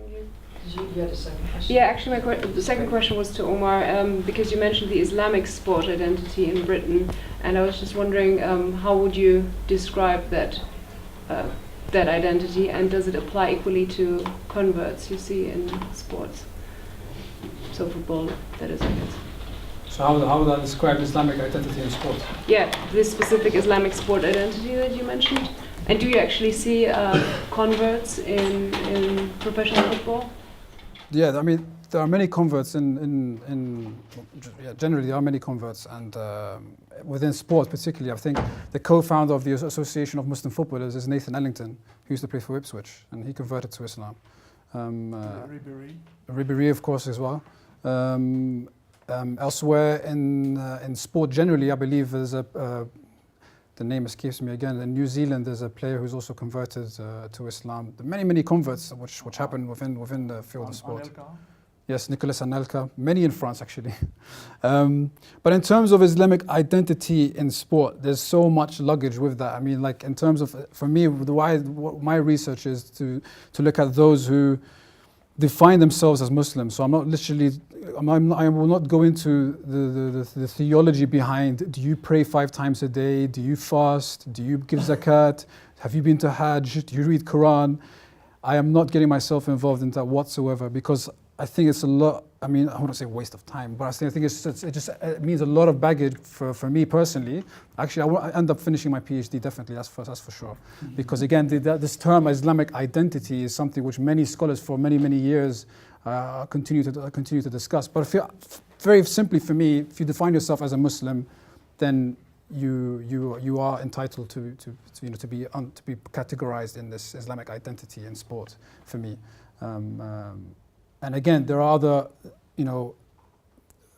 you. You had a second question? Yeah, actually, the second question was to Omar, because you mentioned the Islamic sport identity in Britain, and I was just wondering, how would you describe that identity, and does it apply equally to converts you see in sports? So football, that is, I guess. So how would I describe Islamic identity in sport? Yeah, this specific Islamic sport identity that you mentioned. And do you actually see converts in professional football? Yeah, I mean, there are many converts generally there are many converts, and within sports particularly, I think the co-founder of the Association of Muslim Footballers is Nathan Ellington, who used to play for Ipswich, and he converted to Islam. Ribéry, of course, as well. Elsewhere in sport generally, I believe there's the name escapes me again. In New Zealand, there's a player who's also converted to Islam. There are many converts which happen within the field of sport. Yes, Nicolas Anelka, many in France actually. But in terms of Islamic identity in sport, there's so much luggage with that. I mean, like in terms of, for me, what my research is to look at those who define themselves as Muslims. So I'm not literally, I will not go into the theology behind, do you pray 5 times a day? Do you fast? Do you give zakat? Have you been to Hajj? Do you read Quran? I am not getting myself involved in that whatsoever, because I think it's a lot, I mean, I wouldn't say waste of time, but I think it means a lot of baggage for me personally. Actually, I end up finishing my PhD definitely, that's for sure. Mm-hmm. Because again, this term Islamic identity is something which many scholars for many years continue to discuss. But very simply for me, if you define yourself as a Muslim, then you are entitled to be categorized in this Islamic identity in sport for me. And again, there are other,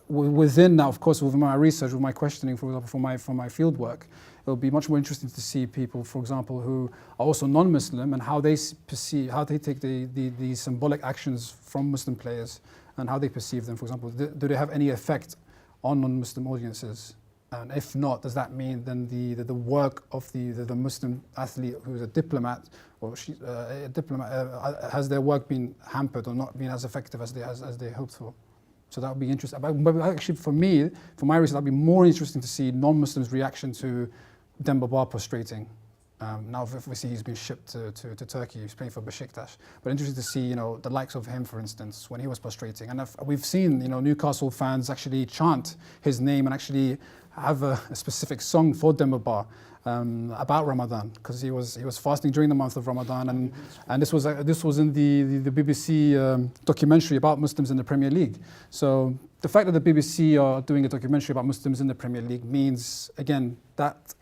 within that, of course, with my research, with my questioning, for example, for my field work, it'll be much more interesting to see people, for example, who are also non-Muslim and how they perceive, how they take the symbolic actions from Muslim players and how they perceive them. For example, do they have any effect on non-Muslim audiences? And if not, does that mean then the work of the Muslim athlete who is a diplomat or has their work been hampered or not been as effective as they hoped for? So that would be interesting. But actually, for me, for my research, that'd be more interesting to see non-Muslims' reaction to Demba Ba prostrating. Now, obviously, he's been shipped to Turkey. He's playing for Besiktas. But interesting to see, the likes of him, for instance, when he was prostrating. And we've seen, Newcastle fans actually chant his name and actually have a specific song for Demba Ba about Ramadan, because he was fasting during the month of Ramadan, and this was in the BBC documentary about Muslims in the Premier League. So the fact that the BBC are doing a documentary about Muslims in the Premier League means, again, that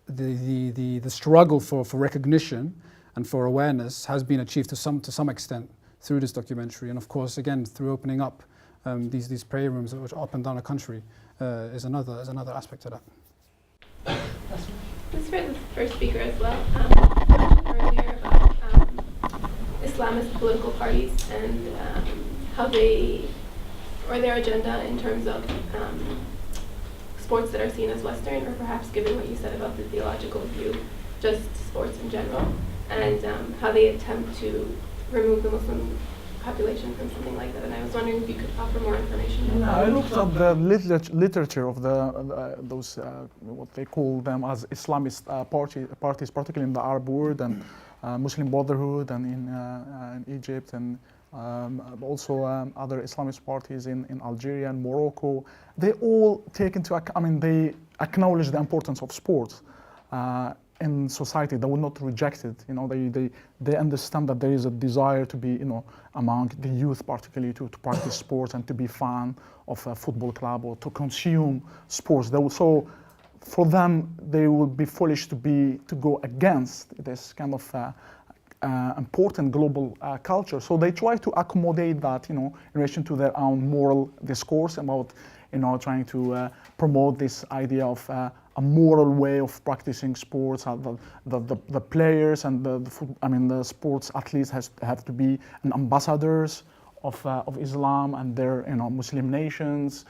the struggle for recognition and for awareness has been achieved to some extent through this documentary, and of course, again, through opening up these prayer rooms which are up and down the country is another aspect of that. This is for the first speaker as well. You mentioned earlier about Islamist political parties and how they, or their agenda in terms of sports that are seen as Western, or perhaps given what you said about the theological view, just sports in general, and how they attempt to remove the Muslim population from something like that. And I was wondering if you could offer more information. I looked at the literature of those what they call them as Islamist parties, particularly in the Arab world and Muslim Brotherhood, and in Egypt, and also other Islamist parties in Algeria and Morocco. They all take into account. They acknowledge the importance of sports in society. They will not reject it. They understand that there is a desire to be, among the youth particularly, to practice sports and to be fan of a football club or to consume sports. So for them, they would be foolish to go against this kind of important global culture. So they try to accommodate that, in relation to their own moral discourse about, trying to promote this idea of a moral way of practicing sports. The players and the sports athletes have to be ambassadors of Islam and their Muslim nations.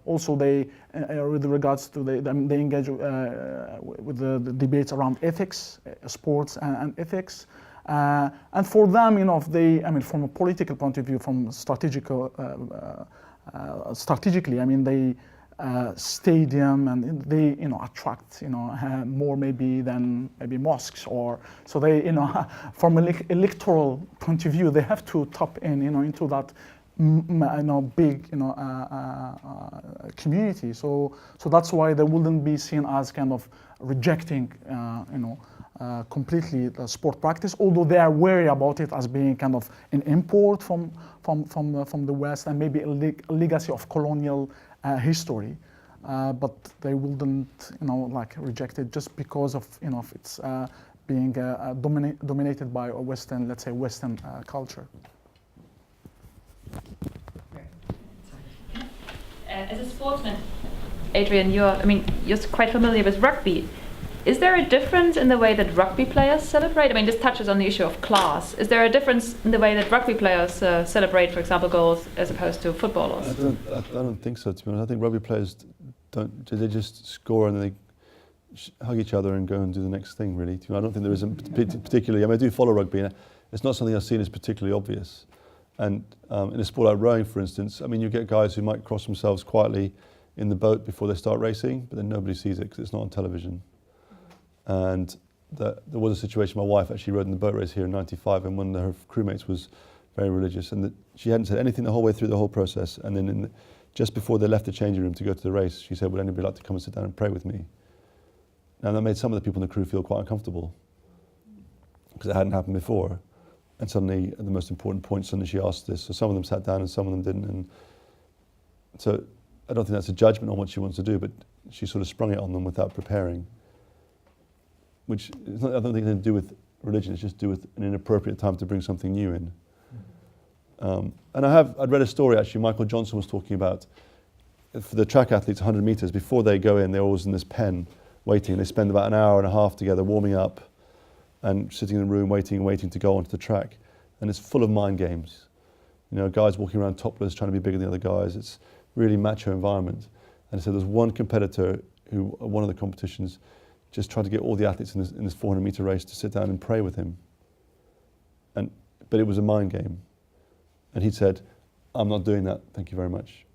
Also, they with regards to they engage with the debates around ethics, sports and ethics. And for them, from a political point of view, from strategically, they stadium and they attract more maybe than maybe mosques, or so they from an electoral point of view they have to tap in into that big community. So that's why they wouldn't be seen as kind of rejecting completely the sport practice, although they are wary about it as being kind of an import from the West and maybe a legacy of colonial history, but they wouldn't reject it just because of it's being dominated by a Western, let's say Western culture. As a sportsman, Adrian, you're quite familiar with rugby. Is there a difference in the way that rugby players celebrate? This touches on the issue of class. Is there a difference in the way that rugby players celebrate, for example, goals as opposed to footballers? I don't think so, to be honest. I think rugby players they just score and they hug each other and go and do the next thing, really. I don't think there is particularly, I do follow rugby, and it's not something I've seen as particularly obvious. And in a sport like rowing, for instance, you get guys who might cross themselves quietly in the boat before they start racing, but then nobody sees it because it's not on television. And there was a situation, my wife actually rode in the boat race here in '95, and one of her crewmates was very religious, and she hadn't said anything the whole way through the whole process, and then just before they left the changing room to go to the race, she said, would anybody like to come and sit down and pray with me? Now that made some of the people in the crew feel quite uncomfortable, because it hadn't happened before, and suddenly at the most important point, suddenly she asked this, so some of them sat down and some of them didn't, and so I don't think that's a judgment on what she wants to do, but she sort of sprung it on them without preparing. Which I don't think it has to do with religion, it's just to do with an inappropriate time to bring something new in. And I'd read a story actually, Michael Johnson was talking about, for the track athletes 100 meters, before they go in, they're always in this pen waiting. They spend about an hour and a half together warming up and sitting in the room waiting to go onto the track. And it's full of mind games. You know, guys walking around topless, trying to be bigger than the other guys. It's really macho environment. And so there's one competitor who, at one of the competitions, just tried to get all the athletes in this 400 meter race to sit down and pray with him. But it was a mind game. And he said, I'm not doing that, thank you very much.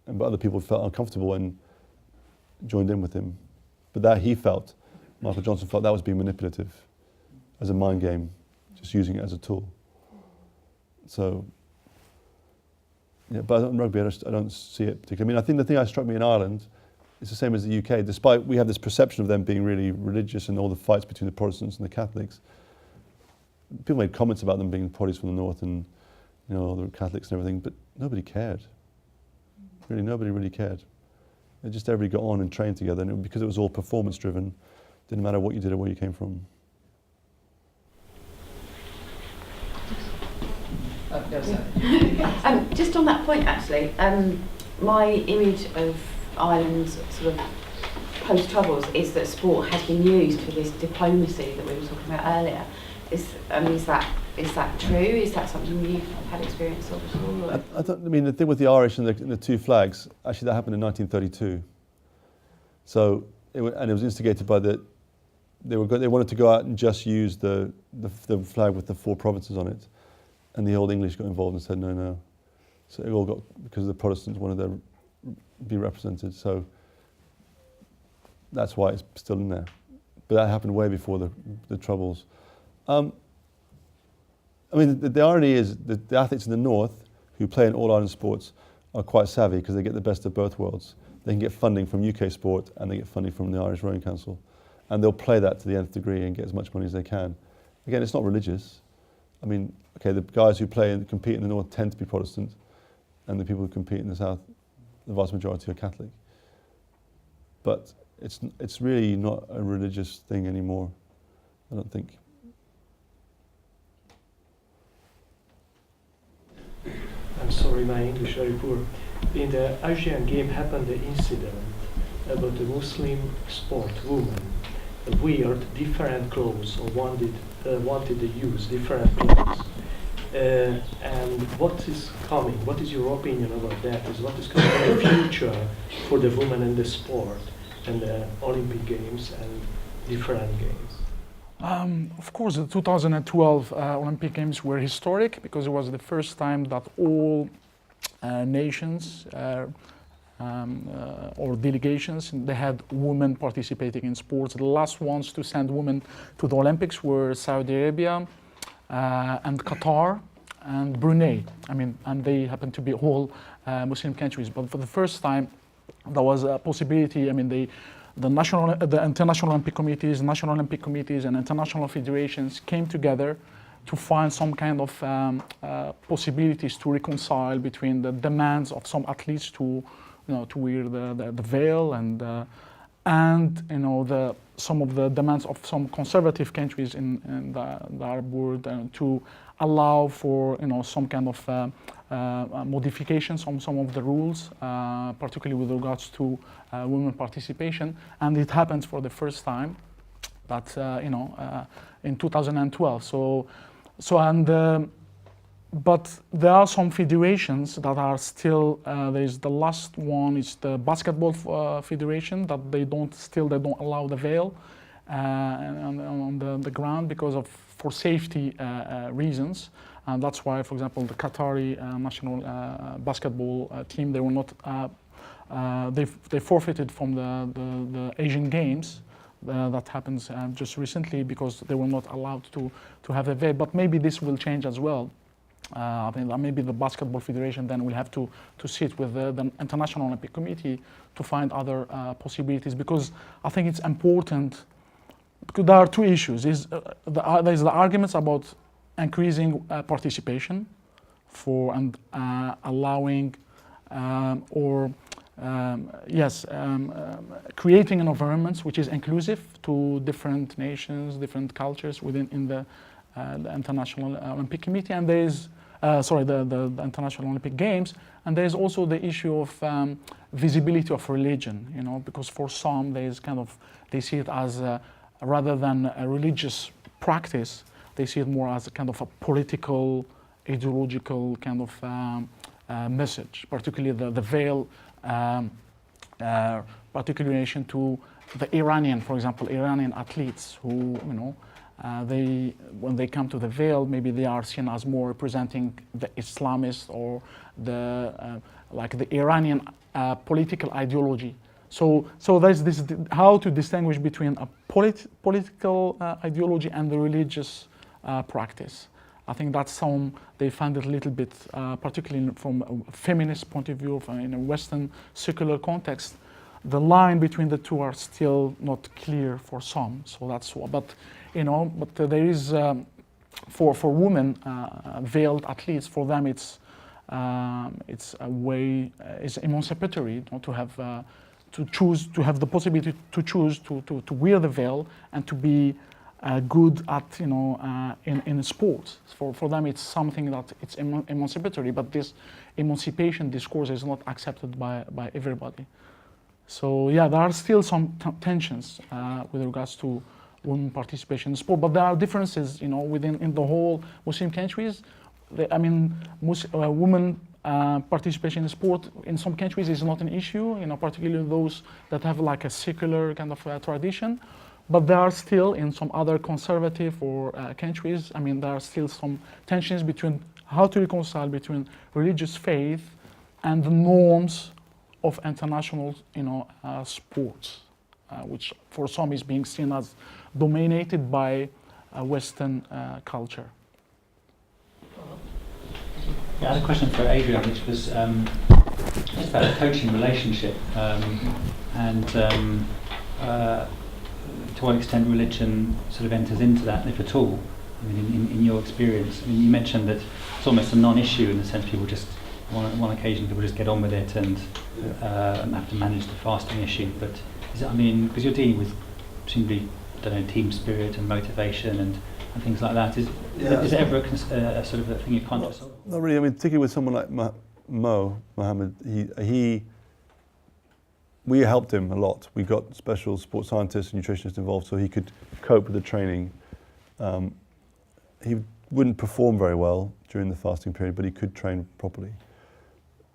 But other people felt uncomfortable and joined in with him. But that he felt, Michael Johnson felt that was being manipulative as a mind game, just using it as a tool. So, yeah, but in rugby, I don't see it particularly. I mean, I think the thing that struck me in Ireland is the same as the UK. Despite we have this perception of them being really religious and all the fights between the Protestants and the Catholics, people made comments about them being parties from the north and, you know, the Catholics and everything, but nobody cared. Really, nobody really cared. It just everybody got on and trained together, and because it was all performance driven, didn't matter what you did or where you came from. Just on that point, actually, my image of Ireland's sort of post-troubles is that sport has been used for this diplomacy that we were talking about earlier. Is that true? Is that something you've had experience of at all? I mean, the thing with the Irish and the two flags, actually that happened in 1932. So, it was instigated by they wanted to go out and just use the flag with the 4 provinces on it. And the Old English got involved and said, no. So it all got, because the Protestants wanted to be represented. So that's why it's still in there. But that happened way before the Troubles. I mean, the irony is that the athletes in the north who play in All Ireland sports are quite savvy because they get the best of both worlds. They can get funding from UK sport and they get funding from the Irish Rowing Council. And they'll play that to the nth degree and get as much money as they can. Again, it's not religious. I mean, okay, the guys who play and compete in the north tend to be Protestant, and the people who compete in the south, the vast majority are Catholic. But it's really not a religious thing anymore, I don't think. I'm sorry, my English very poor. In the Asian game happened the incident about the Muslim sport woman wear different clothes or wanted to use different clothes. And what is coming? What is your opinion about that? What is coming in the future for the women in the sport and the Olympic Games and different games? Of course, the 2012 Olympic Games were historic because it was the first time that all nations or delegations, they had women participating in sports. The last ones to send women to the Olympics were Saudi Arabia and Qatar and Brunei. I mean, and they happen to be all Muslim countries. But for the first time, there was a possibility. I mean, the international Olympic committees, national Olympic committees, and international federations came together to find some kind of possibilities to reconcile between the demands of some athletes to wear the veil and some of the demands of some conservative countries in the Arab world to allow for some kind of modifications on some of the rules, particularly with regards to women participation. And it happens for the first time that in 2012. But there are some federations that are still. There's the last one is the basketball federation that they don't allow the veil on the ground for safety reasons, and that's why, for example, the Qatari national basketball team, they were not. They forfeited from the Asian Games. That happens just recently because they were not allowed to have a veil. But maybe this will change as well. I think that maybe the basketball federation then will have to sit with the International Olympic Committee to find other possibilities, because I think it's important, because there are two issues. There's the arguments about increasing participation and allowing creating an environment which is inclusive to different nations, different cultures in the International Olympic Committee, and there is the International Olympic Games, and there's also the issue of visibility of religion, you know, because for some there's kind of, they see it as rather than a religious practice, they see it more as a kind of a political, ideological kind of message, particularly the veil, particularly in relation to the Iranian, for example, Iranian athletes who, you know, when they come to the veil, maybe they are seen as more representing the Islamist or the like the Iranian political ideology. So there's this how to distinguish between a political ideology and the religious practice. I think that's some they find it a little bit, particularly from a feminist point of view, in a Western secular context. The line between the two are still not clear for some. So that's what. But you know, there is for women veiled athletes. For them, it's a way, it's emancipatory, you know, to have to choose, to have the possibility to choose to wear the veil and to be good at, you know, in sports. For them, it's something that it's emancipatory. But this emancipation discourse is not accepted by everybody. So yeah, there are still some tensions with regards to women participation in sport, but there are differences, you know, in the whole Muslim countries. Women participation in sport in some countries is not an issue, you know, particularly those that have like a secular kind of tradition. But there are still in some other conservative or countries, I mean, there are still some tensions between how to reconcile between religious faith and the norms of international, you know, sports, which for some is being seen as dominated by Western culture. Yeah, I had a question for Adrian, which was just about a coaching relationship and to what extent religion sort of enters into that, if at all. I mean, in your experience, I mean, you mentioned that it's almost a non-issue in the sense people just, on one occasion, people just get on with it and have to manage the fasting issue. But is it, I mean, because you're dealing with presumably, I don't know, team spirit and motivation and things like that. Is it ever a sort of a thing you're conscious of? Not really. I mean, particularly with someone like Mohammed, we helped him a lot. We got special sports scientists and nutritionists involved so he could cope with the training. He wouldn't perform very well during the fasting period, but he could train properly.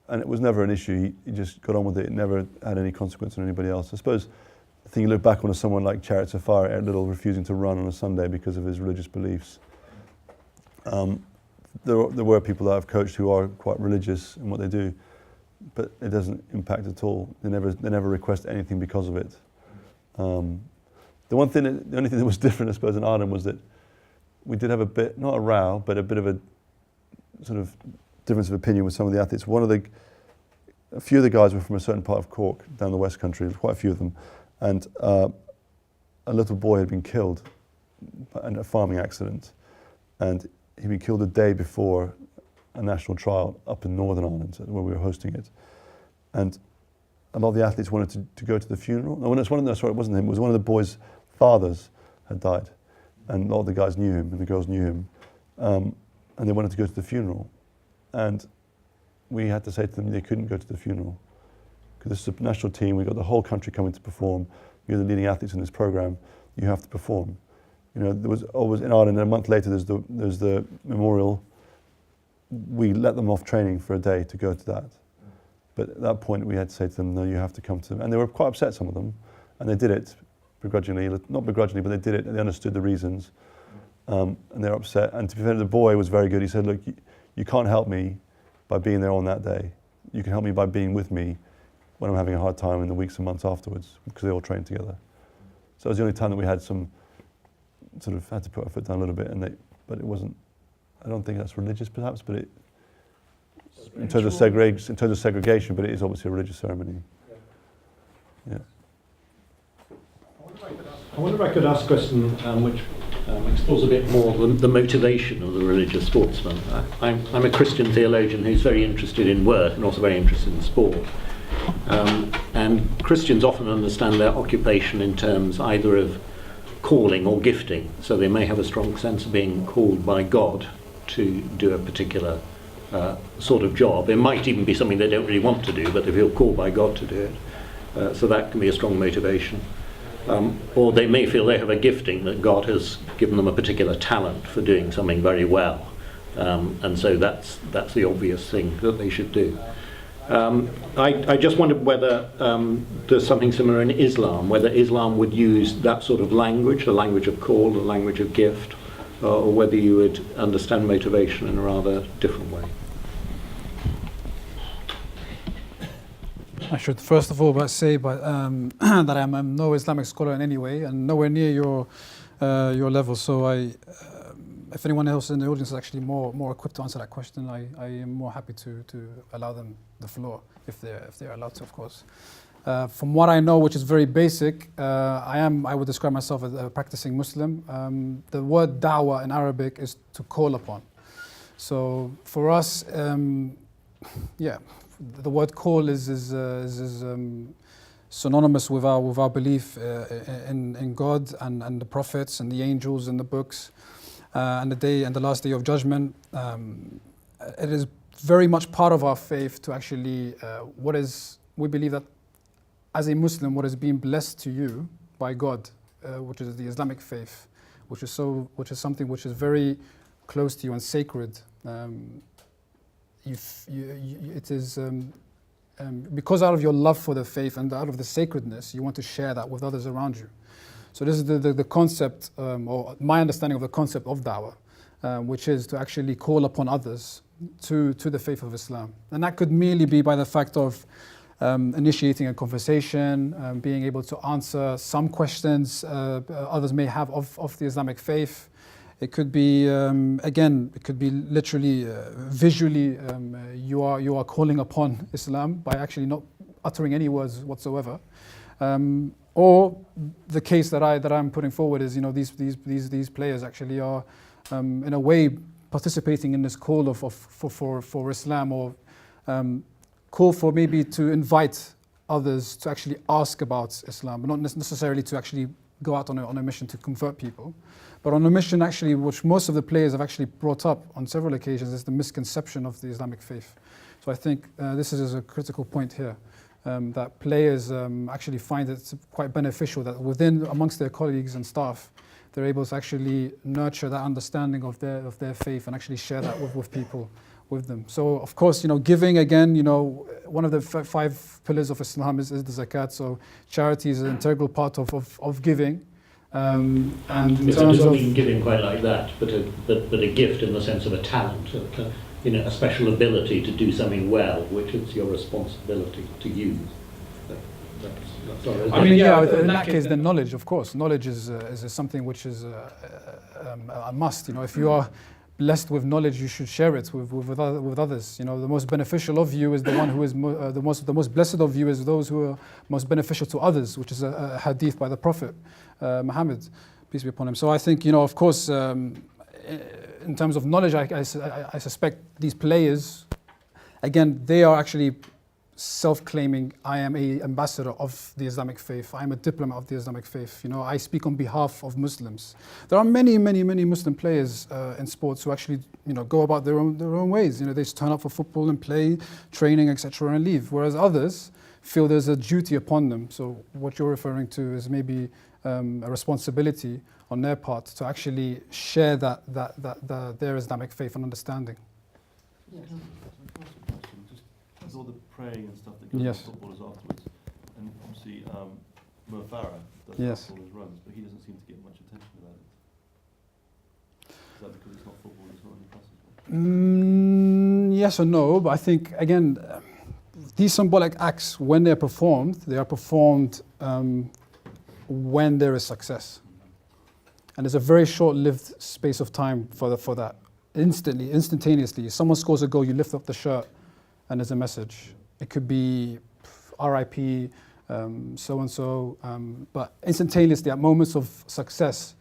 And it was never an issue. He just got on with it. It never had any consequence on anybody else. I suppose the thing you look back on is someone like Chariots of Fire, a little refusing to run on a Sunday because of his religious beliefs. There were people that I've coached who are quite religious in what they do, but it doesn't impact at all. They never request anything because of it. The only thing that was different, I suppose, in Ireland was that we did have a bit, not a row, but a bit of a sort of difference of opinion with some of the athletes. A few of the guys were from a certain part of Cork, down the West Country, quite a few of them, and a little boy had been killed in a farming accident, and he'd been killed a day before a national trial up in Northern Ireland, where we were hosting it. And a lot of the athletes wanted to go to the funeral. No, it wasn't him, it was one of the boys' fathers had died. And a lot of the guys knew him, and the girls knew him. And they wanted to go to the funeral. And we had to say to them they couldn't go to the funeral. Because this is a national team, we've got the whole country coming to perform. You're the leading athletes in this program, you have to perform. You know, there was always, in Ireland, a month later there's the memorial. We let them off training for a day to go to that. But at that point we had to say to them, no, you have to come to them. And they were quite upset, some of them, and they did it begrudgingly, not begrudgingly, but they did it, and they understood the reasons. And they were upset. And to be fair, the boy was very good. He said, look, you can't help me by being there on that day. You can help me by being with me when I'm having a hard time in the weeks and months afterwards, because they all trained together. So it was the only time that we had some, sort of had to put our foot down a little bit, but it wasn't, I don't think that's religious perhaps, but in terms of segregation, but it is obviously a religious ceremony. Yeah. I wonder if I could ask a question which explores a bit more the motivation of the religious sportsman. I'm a Christian theologian who's very interested in work and also very interested in sport. And Christians often understand their occupation in terms either of calling or gifting. So they may have a strong sense of being called by God to do a particular sort of job. It might even be something they don't really want to do, but they feel called by God to do it. So that can be a strong motivation. Or they may feel they have a gifting, that God has given them a particular talent for doing something very well. And so that's the obvious thing that they should do. I just wondered whether there's something similar in Islam, whether Islam would use that sort of language, the language of call, the language of gift, or whether you would understand motivation in a rather different way. I should first of all say that I'm no Islamic scholar in any way and nowhere near your level. So if anyone else in the audience is actually more equipped to answer that question, I am more happy to allow them the floor if they're allowed to, of course. From what I know, which is very basic, I would describe myself as a practicing Muslim. The word da'wah in Arabic is to call upon. So for us, the word call is synonymous with our belief in God and the prophets and the angels and the books and the day and the last day of judgment. It is very much part of our faith to actually we believe that as a Muslim, what is being blessed to you by God, which is the Islamic faith, which is something which is very close to you and sacred. It is because out of your love for the faith and out of the sacredness, you want to share that with others around you. So this is the concept, or my understanding of the concept of da'wah, which is to actually call upon others to the faith of Islam. And that could merely be by the fact of initiating a conversation, being able to answer some questions others may have of the Islamic faith. It could be, it could be literally, visually, you are calling upon Islam by actually not uttering any words whatsoever. Or the case that I'm putting forward is, these players actually are, in a way, participating in this call for Islam, or call for maybe to invite others to actually ask about Islam, but not necessarily to actually go out on a mission to convert people. But on a mission actually, which most of the players have actually brought up on several occasions, is the misconception of the Islamic faith. So I think this is a critical point here, that players actually find it quite beneficial that amongst their colleagues and staff, they're able to actually nurture that understanding of their faith and actually share that with people, with them. So of course, giving again, one of the 5 pillars of Islam is the zakat. So charity is an integral part of giving. And in terms of giving quite like that, but a gift in the sense of a talent, a special ability to do something well, which it's your responsibility to use. In that case, then knowledge, of course. Knowledge is something which is a must. If you are blessed with knowledge, you should share it with others. The most beneficial of you is the one who is the most blessed of you is those who are most beneficial to others, which is a hadith by the Prophet Muhammad, peace be upon him. So I think, of course, in terms of knowledge, I suspect these players, again, they are actually self-claiming, I am an ambassador of the Islamic faith, I am a diplomat of the Islamic faith, I speak on behalf of Muslims. There are many Muslim players in sports who actually go about their own ways. They just turn up for football and play, training, etc. and leave, whereas others feel there's a duty upon them. So what you're referring to is maybe a responsibility on their part to actually share their Islamic faith and understanding. Yes. All the praying and stuff that goes on footballers afterwards, and obviously Mo Farah does footballers runs, but he doesn't seem to get much attention about it. Is that because it's not football, it's not in the press? Yes or no, but I think again, these symbolic acts, when they are performed when there is success, and there's a very short-lived space of time for that. Instantaneously, someone scores a goal, you lift up the shirt. And there's a message. It could be RIP, so-and-so, but instantaneously, at moments of success,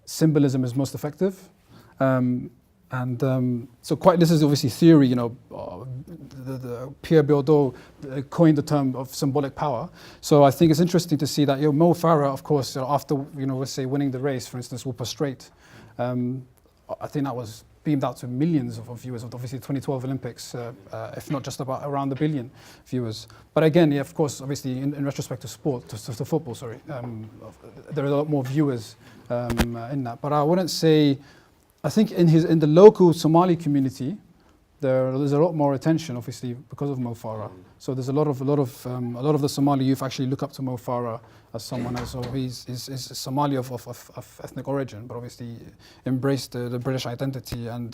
symbolism is most effective. This is obviously theory, the Pierre Bourdieu coined the term of symbolic power. So I think it's interesting to see that Mo Farah, of course, after, let's say winning the race, for instance, will prostrate. I think that was beamed out to millions of viewers of obviously the 2012 Olympics, if not just about around 1 billion viewers. But again, yeah, of course, obviously in retrospect to sport, to football, sorry, there are a lot more viewers in that. But I wouldn't say, I think in the local Somali community, there's a lot more attention, obviously, because of Mo Farah. So there's a lot of the Somali youth actually look up to Mo Farah as someone else. So he's Somali of ethnic origin, but obviously embraced the British identity, and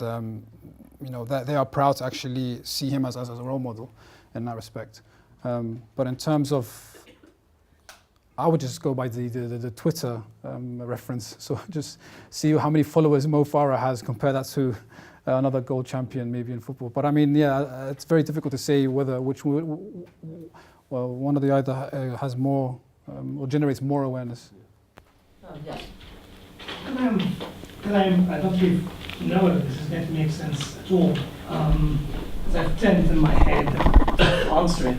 they are proud to actually see him as a role model in that respect. But in terms of, I would just go by the Twitter reference. So just see how many followers Mo Farah has, compare that to another gold champion maybe in football. But I mean, yeah, it's very difficult to say whether one or the other has more or generates more awareness. Yes. I don't really know if this is going to make sense at all, because I've turned it in my head to answer it.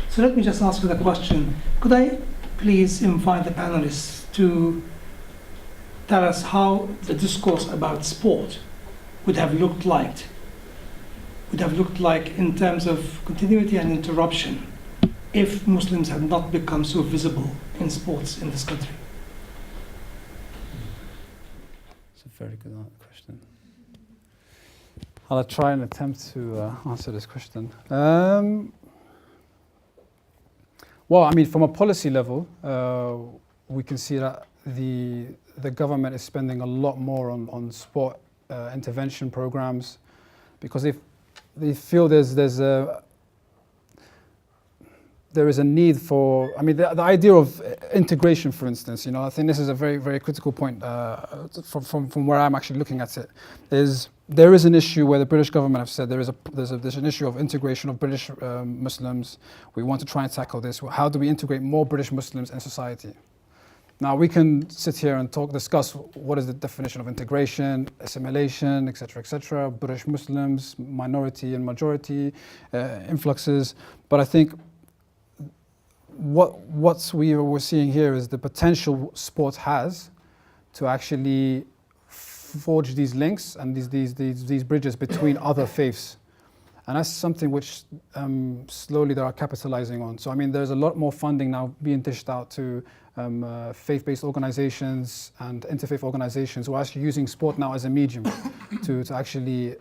So let me just ask you the question. Could I please invite the panelists to tell us how the discourse about sport would have looked like in terms of continuity and interruption if Muslims had not become so visible in sports in this country? It's a very good question. I'll try and attempt to answer this question. Well, I mean, from a policy level, we can see that the government is spending a lot more on sport intervention programs, because they feel there is a need for, I mean, the idea of integration, for instance, I think this is a very, very critical point from where I'm actually looking at it, is there is an issue where the British government have said there's an issue of integration of British Muslims. We want to try and tackle this. How do we integrate more British Muslims in society? Now, we can sit here and discuss what is the definition of integration, assimilation, etc., British Muslims, minority and majority, influxes. But I think what we're seeing here is the potential sport has to actually forge these links and these bridges between other faiths. And that's something which slowly they are capitalizing on. So, I mean, there's a lot more funding now being dished out to faith-based organizations and interfaith organizations who are actually using sport now as a medium to actually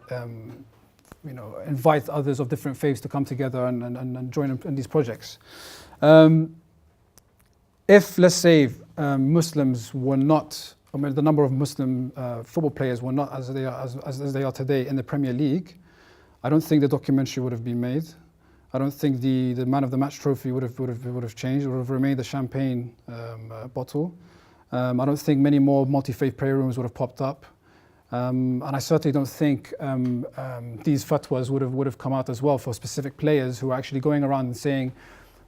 invite others of different faiths to come together and join in these projects. If, let's say, Muslims were not, I mean, the number of Muslim football players were not as they are today in the Premier League, I don't think the documentary would have been made. I don't think the Man of the Match trophy would have changed. It would have remained the champagne bottle. I don't think many more multi-faith prayer rooms would have popped up. And I certainly don't think these fatwas would have come out as well for specific players who are actually going around and saying,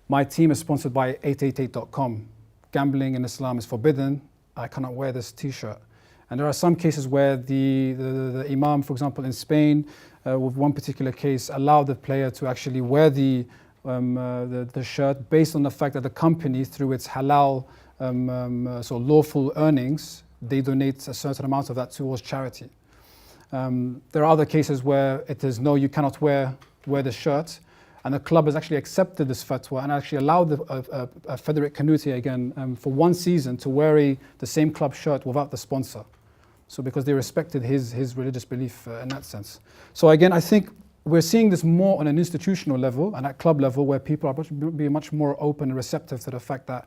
my team is sponsored by 888.com. Gambling in Islam is forbidden. I cannot wear this T-shirt. And there are some cases where the imam, for example, in Spain, with one particular case, allowed the player to actually wear the shirt based on the fact that the company, through its halal, so lawful earnings, they donate a certain amount of that towards charity. There are other cases where it is, no, you cannot wear the shirt, and the club has actually accepted this fatwa and actually allowed Frederick Canuti again for one season to wear the same club shirt without the sponsor. So because they respected his religious belief in that sense. So again, I think we're seeing this more on an institutional level and at club level, where people are being much more open and receptive to the fact that,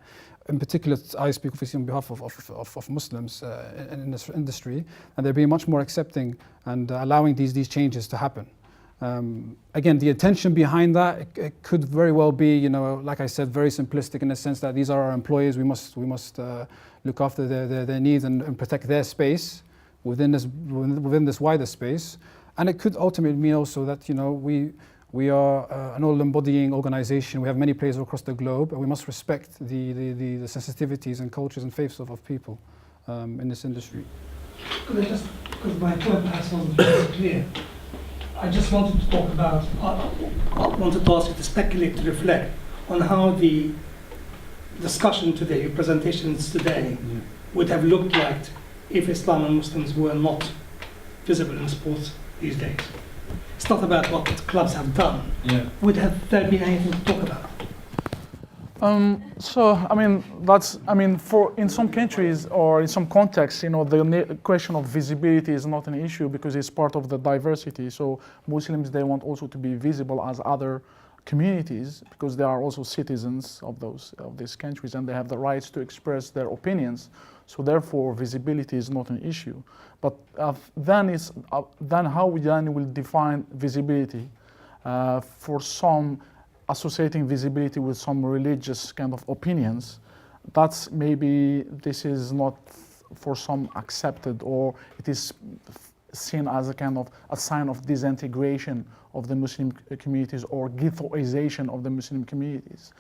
in particular, I speak obviously on behalf of Muslims in this industry, and they're being much more accepting and allowing these changes to happen. Again, the intention behind that, it could very well be, like I said, very simplistic in the sense that these are our employees. We must look after their needs and protect their space within this wider space. And it could ultimately mean also that we are an all-embodying organization. We have many players across the globe, and we must respect the sensitivities and cultures and faiths of people in this industry. Could I just, because my third pass wasn't very clear, I just wanted to talk about, I wanted to ask you to speculate, to reflect on how the discussion today, presentations today, would have looked like if Islam and Muslims were not visible in sports these days. It's not about what clubs have done. Yeah. Would have there been anything to talk about? So I mean for in some countries or in some contexts, the question of visibility is not an issue because it's part of the diversity. So Muslims, they want also to be visible as other communities because they are also citizens of these countries and they have the rights to express their opinions. So therefore, visibility is not an issue. But then how we then will define visibility for some associating visibility with some religious kind of opinions, that's maybe this is not for some accepted, or it is seen as a kind of a sign of disintegration of the Muslim communities or ghettoization of the Muslim communities.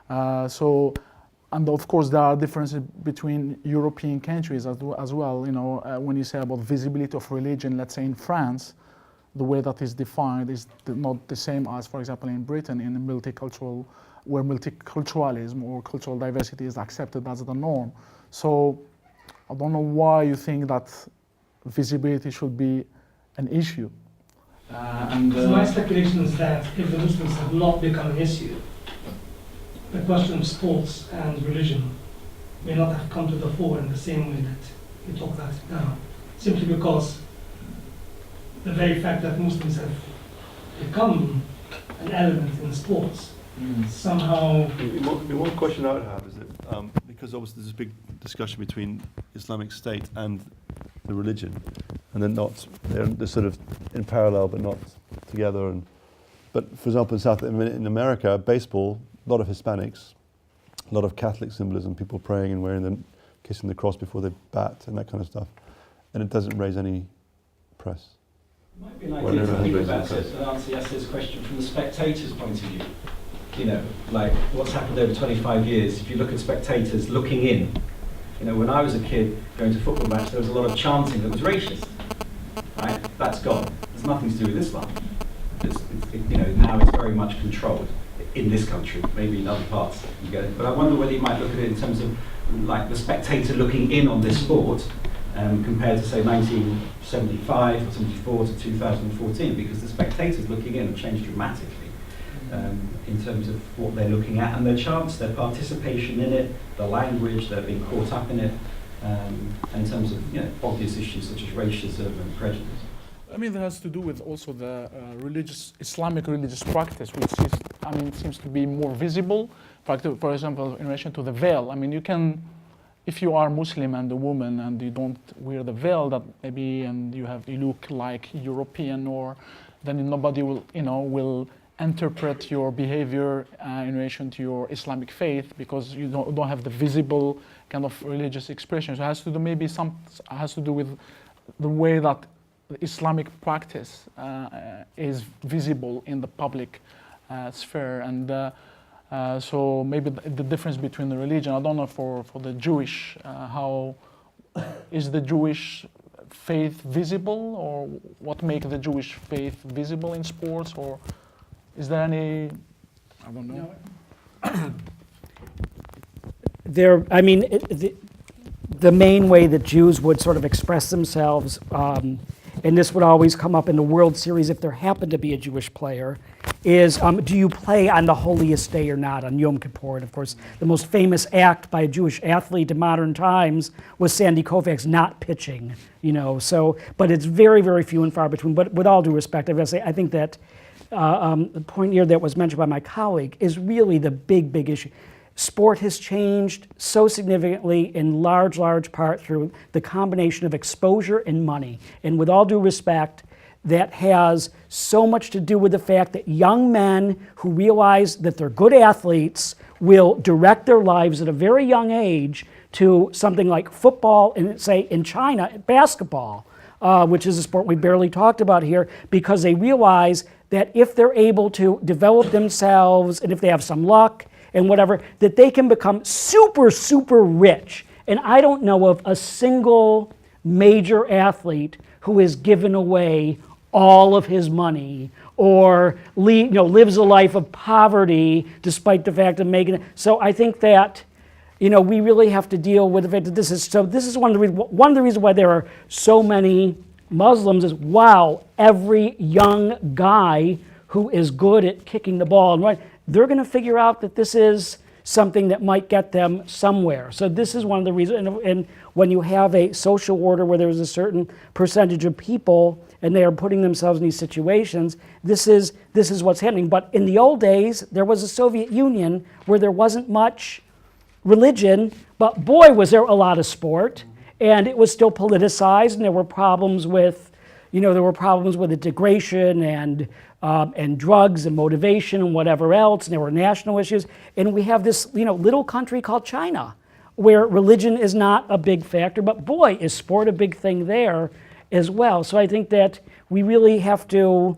And of course there are differences between European countries as well. When you say about visibility of religion, let's say in France, the way that is defined is not the same as, for example, in Britain, in a multicultural, where multiculturalism or cultural diversity is accepted as the norm. So I don't know why you think that visibility should be an issue. So my speculation is that if the Muslims have not become an issue, the question of sports and religion may not have come to the fore in the same way that you talk about it now, simply because the very fact that Muslims have become an element in sports somehow... One question I would have is that, because obviously there's a big discussion between Islamic State and the religion, and they're sort of in parallel but not together. But for example, in America, baseball, a lot of Hispanics, a lot of Catholic symbolism, people praying and kissing the cross before they bat and that kind of stuff, and it doesn't raise any press. It might be an idea to think about it and answer Yassir's question from the spectator's point of view. Like what's happened over 25 years, if you look at spectators looking in, when I was a kid going to a football match, there was a lot of chanting that was racist. Right? That's gone. There's nothing to do with Islam. Now it's very much controlled in this country, maybe in other parts you get it. But I wonder whether you might look at it in terms of like the spectator looking in on this sport compared to say 1975 or 74 to 2014, because the spectators looking in have changed dramatically in terms of what they're looking at and their chance, their participation in it, the language, they're being caught up in it, and in terms of obvious issues such as racism and prejudice. I mean, that has to do with also the Islamic religious practice, which is, it seems to be more visible. For example, in relation to the veil, you can, if you are Muslim and a woman and you don't wear the veil, that maybe, and you look like European, or then nobody will interpret your behavior in relation to your Islamic faith because you don't have the visible kind of religious expression. So it has to do with the way that Islamic practice is visible in the public sphere, and so maybe the difference between the religion. I don't know for the Jewish, how is the Jewish faith visible, or what makes the Jewish faith visible in sports, or is there any? I don't know. The main way that Jews would sort of express themselves. And this would always come up in the World Series if there happened to be a Jewish player, is do you play on the holiest day or not, on Yom Kippur? And of course, the most famous act by a Jewish athlete in modern times was Sandy Koufax not pitching, but it's very, very few and far between. But with all due respect, I've got to say, I think that the point here that was mentioned by my colleague is really the big, big issue. Sport has changed so significantly in large part through the combination of exposure and money. And with all due respect, that has so much to do with the fact that young men who realize that they're good athletes will direct their lives at a very young age to something like football and, say, in China, basketball, which is a sport we barely talked about here, because they realize that if they're able to develop themselves and if they have some luck, and whatever, that they can become super, super rich. And I don't know of a single major athlete who has given away all of his money or lives a life of poverty despite the fact of making it. So I think that we really have to deal with the fact that this is one of the reasons why there are so many Muslims is, wow, every young guy who is good at kicking the ball and right, they're going to figure out that this is something that might get them somewhere. So this is one of the reasons, and when you have a social order where there's a certain percentage of people and they are putting themselves in these situations, this is what's happening. But in the old days, there was a Soviet Union where there wasn't much religion, but boy, was there a lot of sport, and it was still politicized, and there were problems with, integration and drugs and motivation and whatever else, and there were national issues. And we have this, little country called China, where religion is not a big factor, but boy, is sport a big thing there as well. So I think that we really have to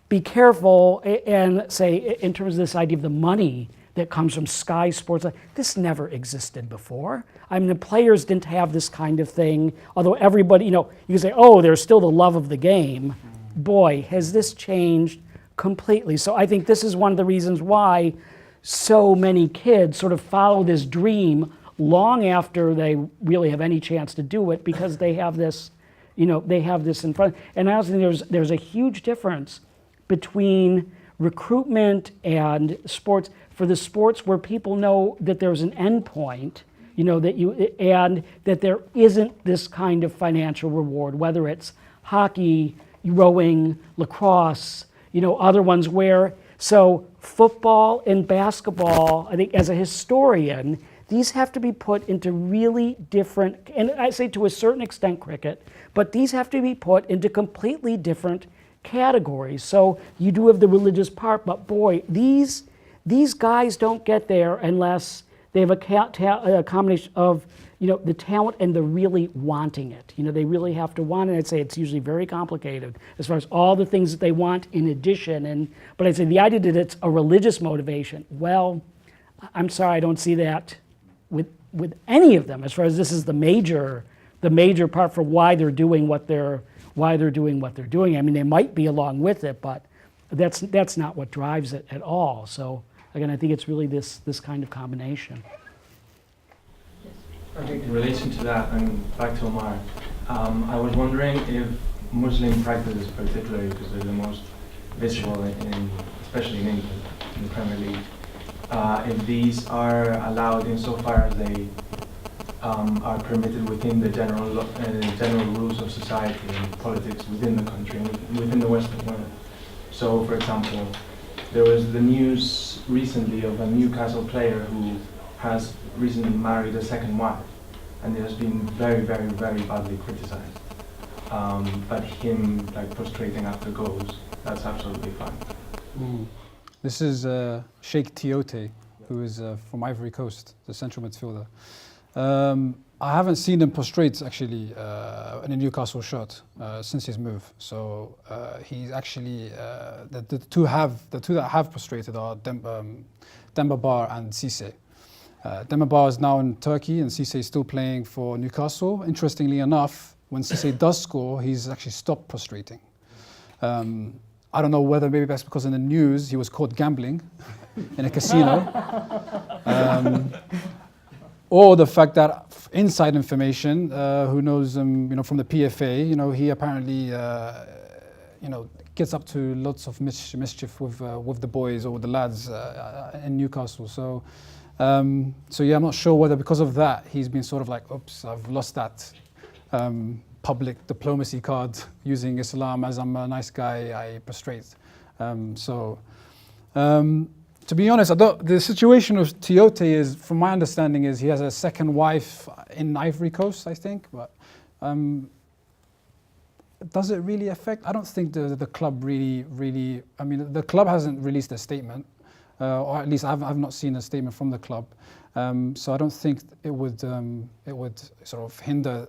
be careful and say, in terms of this idea of the money that comes from Sky Sports, this never existed before. I mean, the players didn't have this kind of thing, although everybody, you can say, oh, there's still the love of the game. Boy, has this changed completely. So I think this is one of the reasons why so many kids sort of follow this dream long after they really have any chance to do it, because they have this, they have this in front. And I also think there's a huge difference between recruitment and sports. For the sports where people know that there's an end point, and that there isn't this kind of financial reward, whether it's hockey, rowing, lacrosse, other ones where, so football and basketball, I think as a historian, these have to be put into really different, and I say to a certain extent cricket, but these have to be put into completely different categories. So you do have the religious part, but boy, these guys don't get there unless they have a combination of, the talent and the really wanting it. They really have to want it. I'd say it's usually very complicated as far as all the things that they want in addition. But I'd say the idea that it's a religious motivation, well, I'm sorry, I don't see that with any of them, as far as this is the major part for why they're doing what they're doing. I mean, they might be along with it, but that's not what drives it at all. So again, I think it's really this kind of combination. I think in relation to that, and back to Omar, I was wondering if Muslim practices, particularly because they're the most visible, especially in England, in the Premier League, if these are allowed insofar as they are permitted within the general rules of society and politics within the country and within the Western world. So, for example, there was the news recently of a Newcastle player who has recently married a second wife, and it has been very, very, very badly criticized. But him prostrating after goals, that's absolutely fine. This is Sheikh Tiote, who is from Ivory Coast, the central midfielder. I haven't seen him prostrate actually in a Newcastle shirt since his move. So he's actually the two that have prostrated are Demba Ba and Cisse. Demba Ba is now in Turkey, and Cisse is still playing for Newcastle. Interestingly enough, when Cisse does score, he's actually stopped prostrating. I don't know whether maybe that's because in the news he was caught gambling in a casino. Or the fact that inside information, who knows him, from the PFA, he apparently, gets up to lots of mischief with the boys or with the lads in Newcastle. So yeah, I'm not sure whether because of that he's been sort of like, oops, I've lost that public diplomacy card using Islam as I'm a nice guy, I prostrate. To be honest, the situation of Tiote is, from my understanding, is he has a second wife in Ivory Coast, I think. But does it really affect? I don't think the club really. I mean, the club hasn't released a statement, or at least I've not seen a statement from the club. So I don't think it would sort of hinder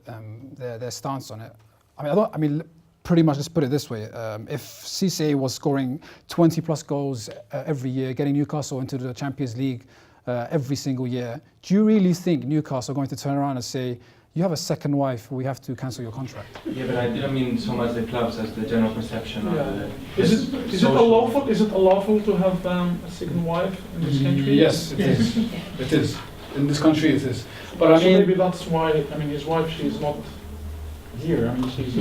their stance on it. I mean, pretty much, let's put it this way, if Cisse was scoring 20 plus goals every year, getting Newcastle into the Champions League every single year, do you really think Newcastle are going to turn around and say, you have a second wife, we have to cancel your contract? Yeah, but I didn't mean so much the clubs as the general perception. Yeah. Is it unlawful to have a second wife in this country? Yes, it is. It is. In this country it is. But so maybe that's why, his wife, she's not here. I mean, she's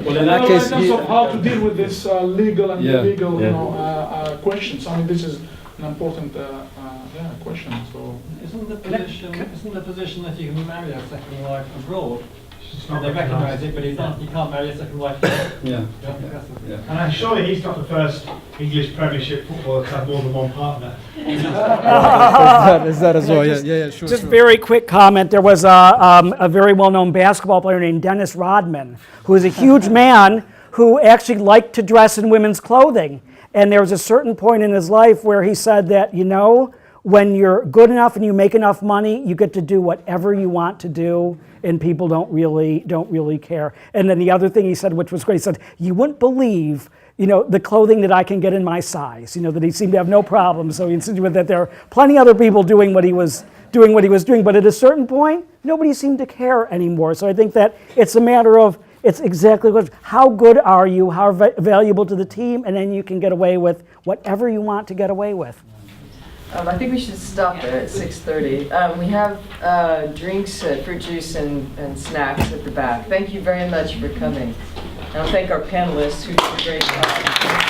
Well, in that case, in terms of how to deal with this legal and Yeah. illegal, Yeah. questions. I mean, this is an important question. So. Isn't the position that you can marry a second wife abroad? They recognise it, but you can't marry a second wife. Yeah. And surely he's not the first English Premiership footballer to have more than one partner. Is that as well? Yeah, sure. Just very quick comment. There was a very well-known basketball player named Dennis Rodman, who was a huge man who actually liked to dress in women's clothing. And there was a certain point in his life where he said that, you know, when you're good enough and you make enough money, you get to do whatever you want to do, and people don't really care. And then the other thing he said, which was great, he said, you wouldn't believe, you know, the clothing that I can get in my size. You know, that he seemed to have no problem. So he insinuated that there are plenty of other people doing what he was doing, but at a certain point, nobody seemed to care anymore. So I think that it's a matter of, it's exactly what, how good are you, how valuable to the team, and then you can get away with whatever you want to get away with. I think we should stop there at 6:30. We have drinks, fruit juice, and snacks at the back. Thank you very much for coming. And I'll thank our panelists who did a great job.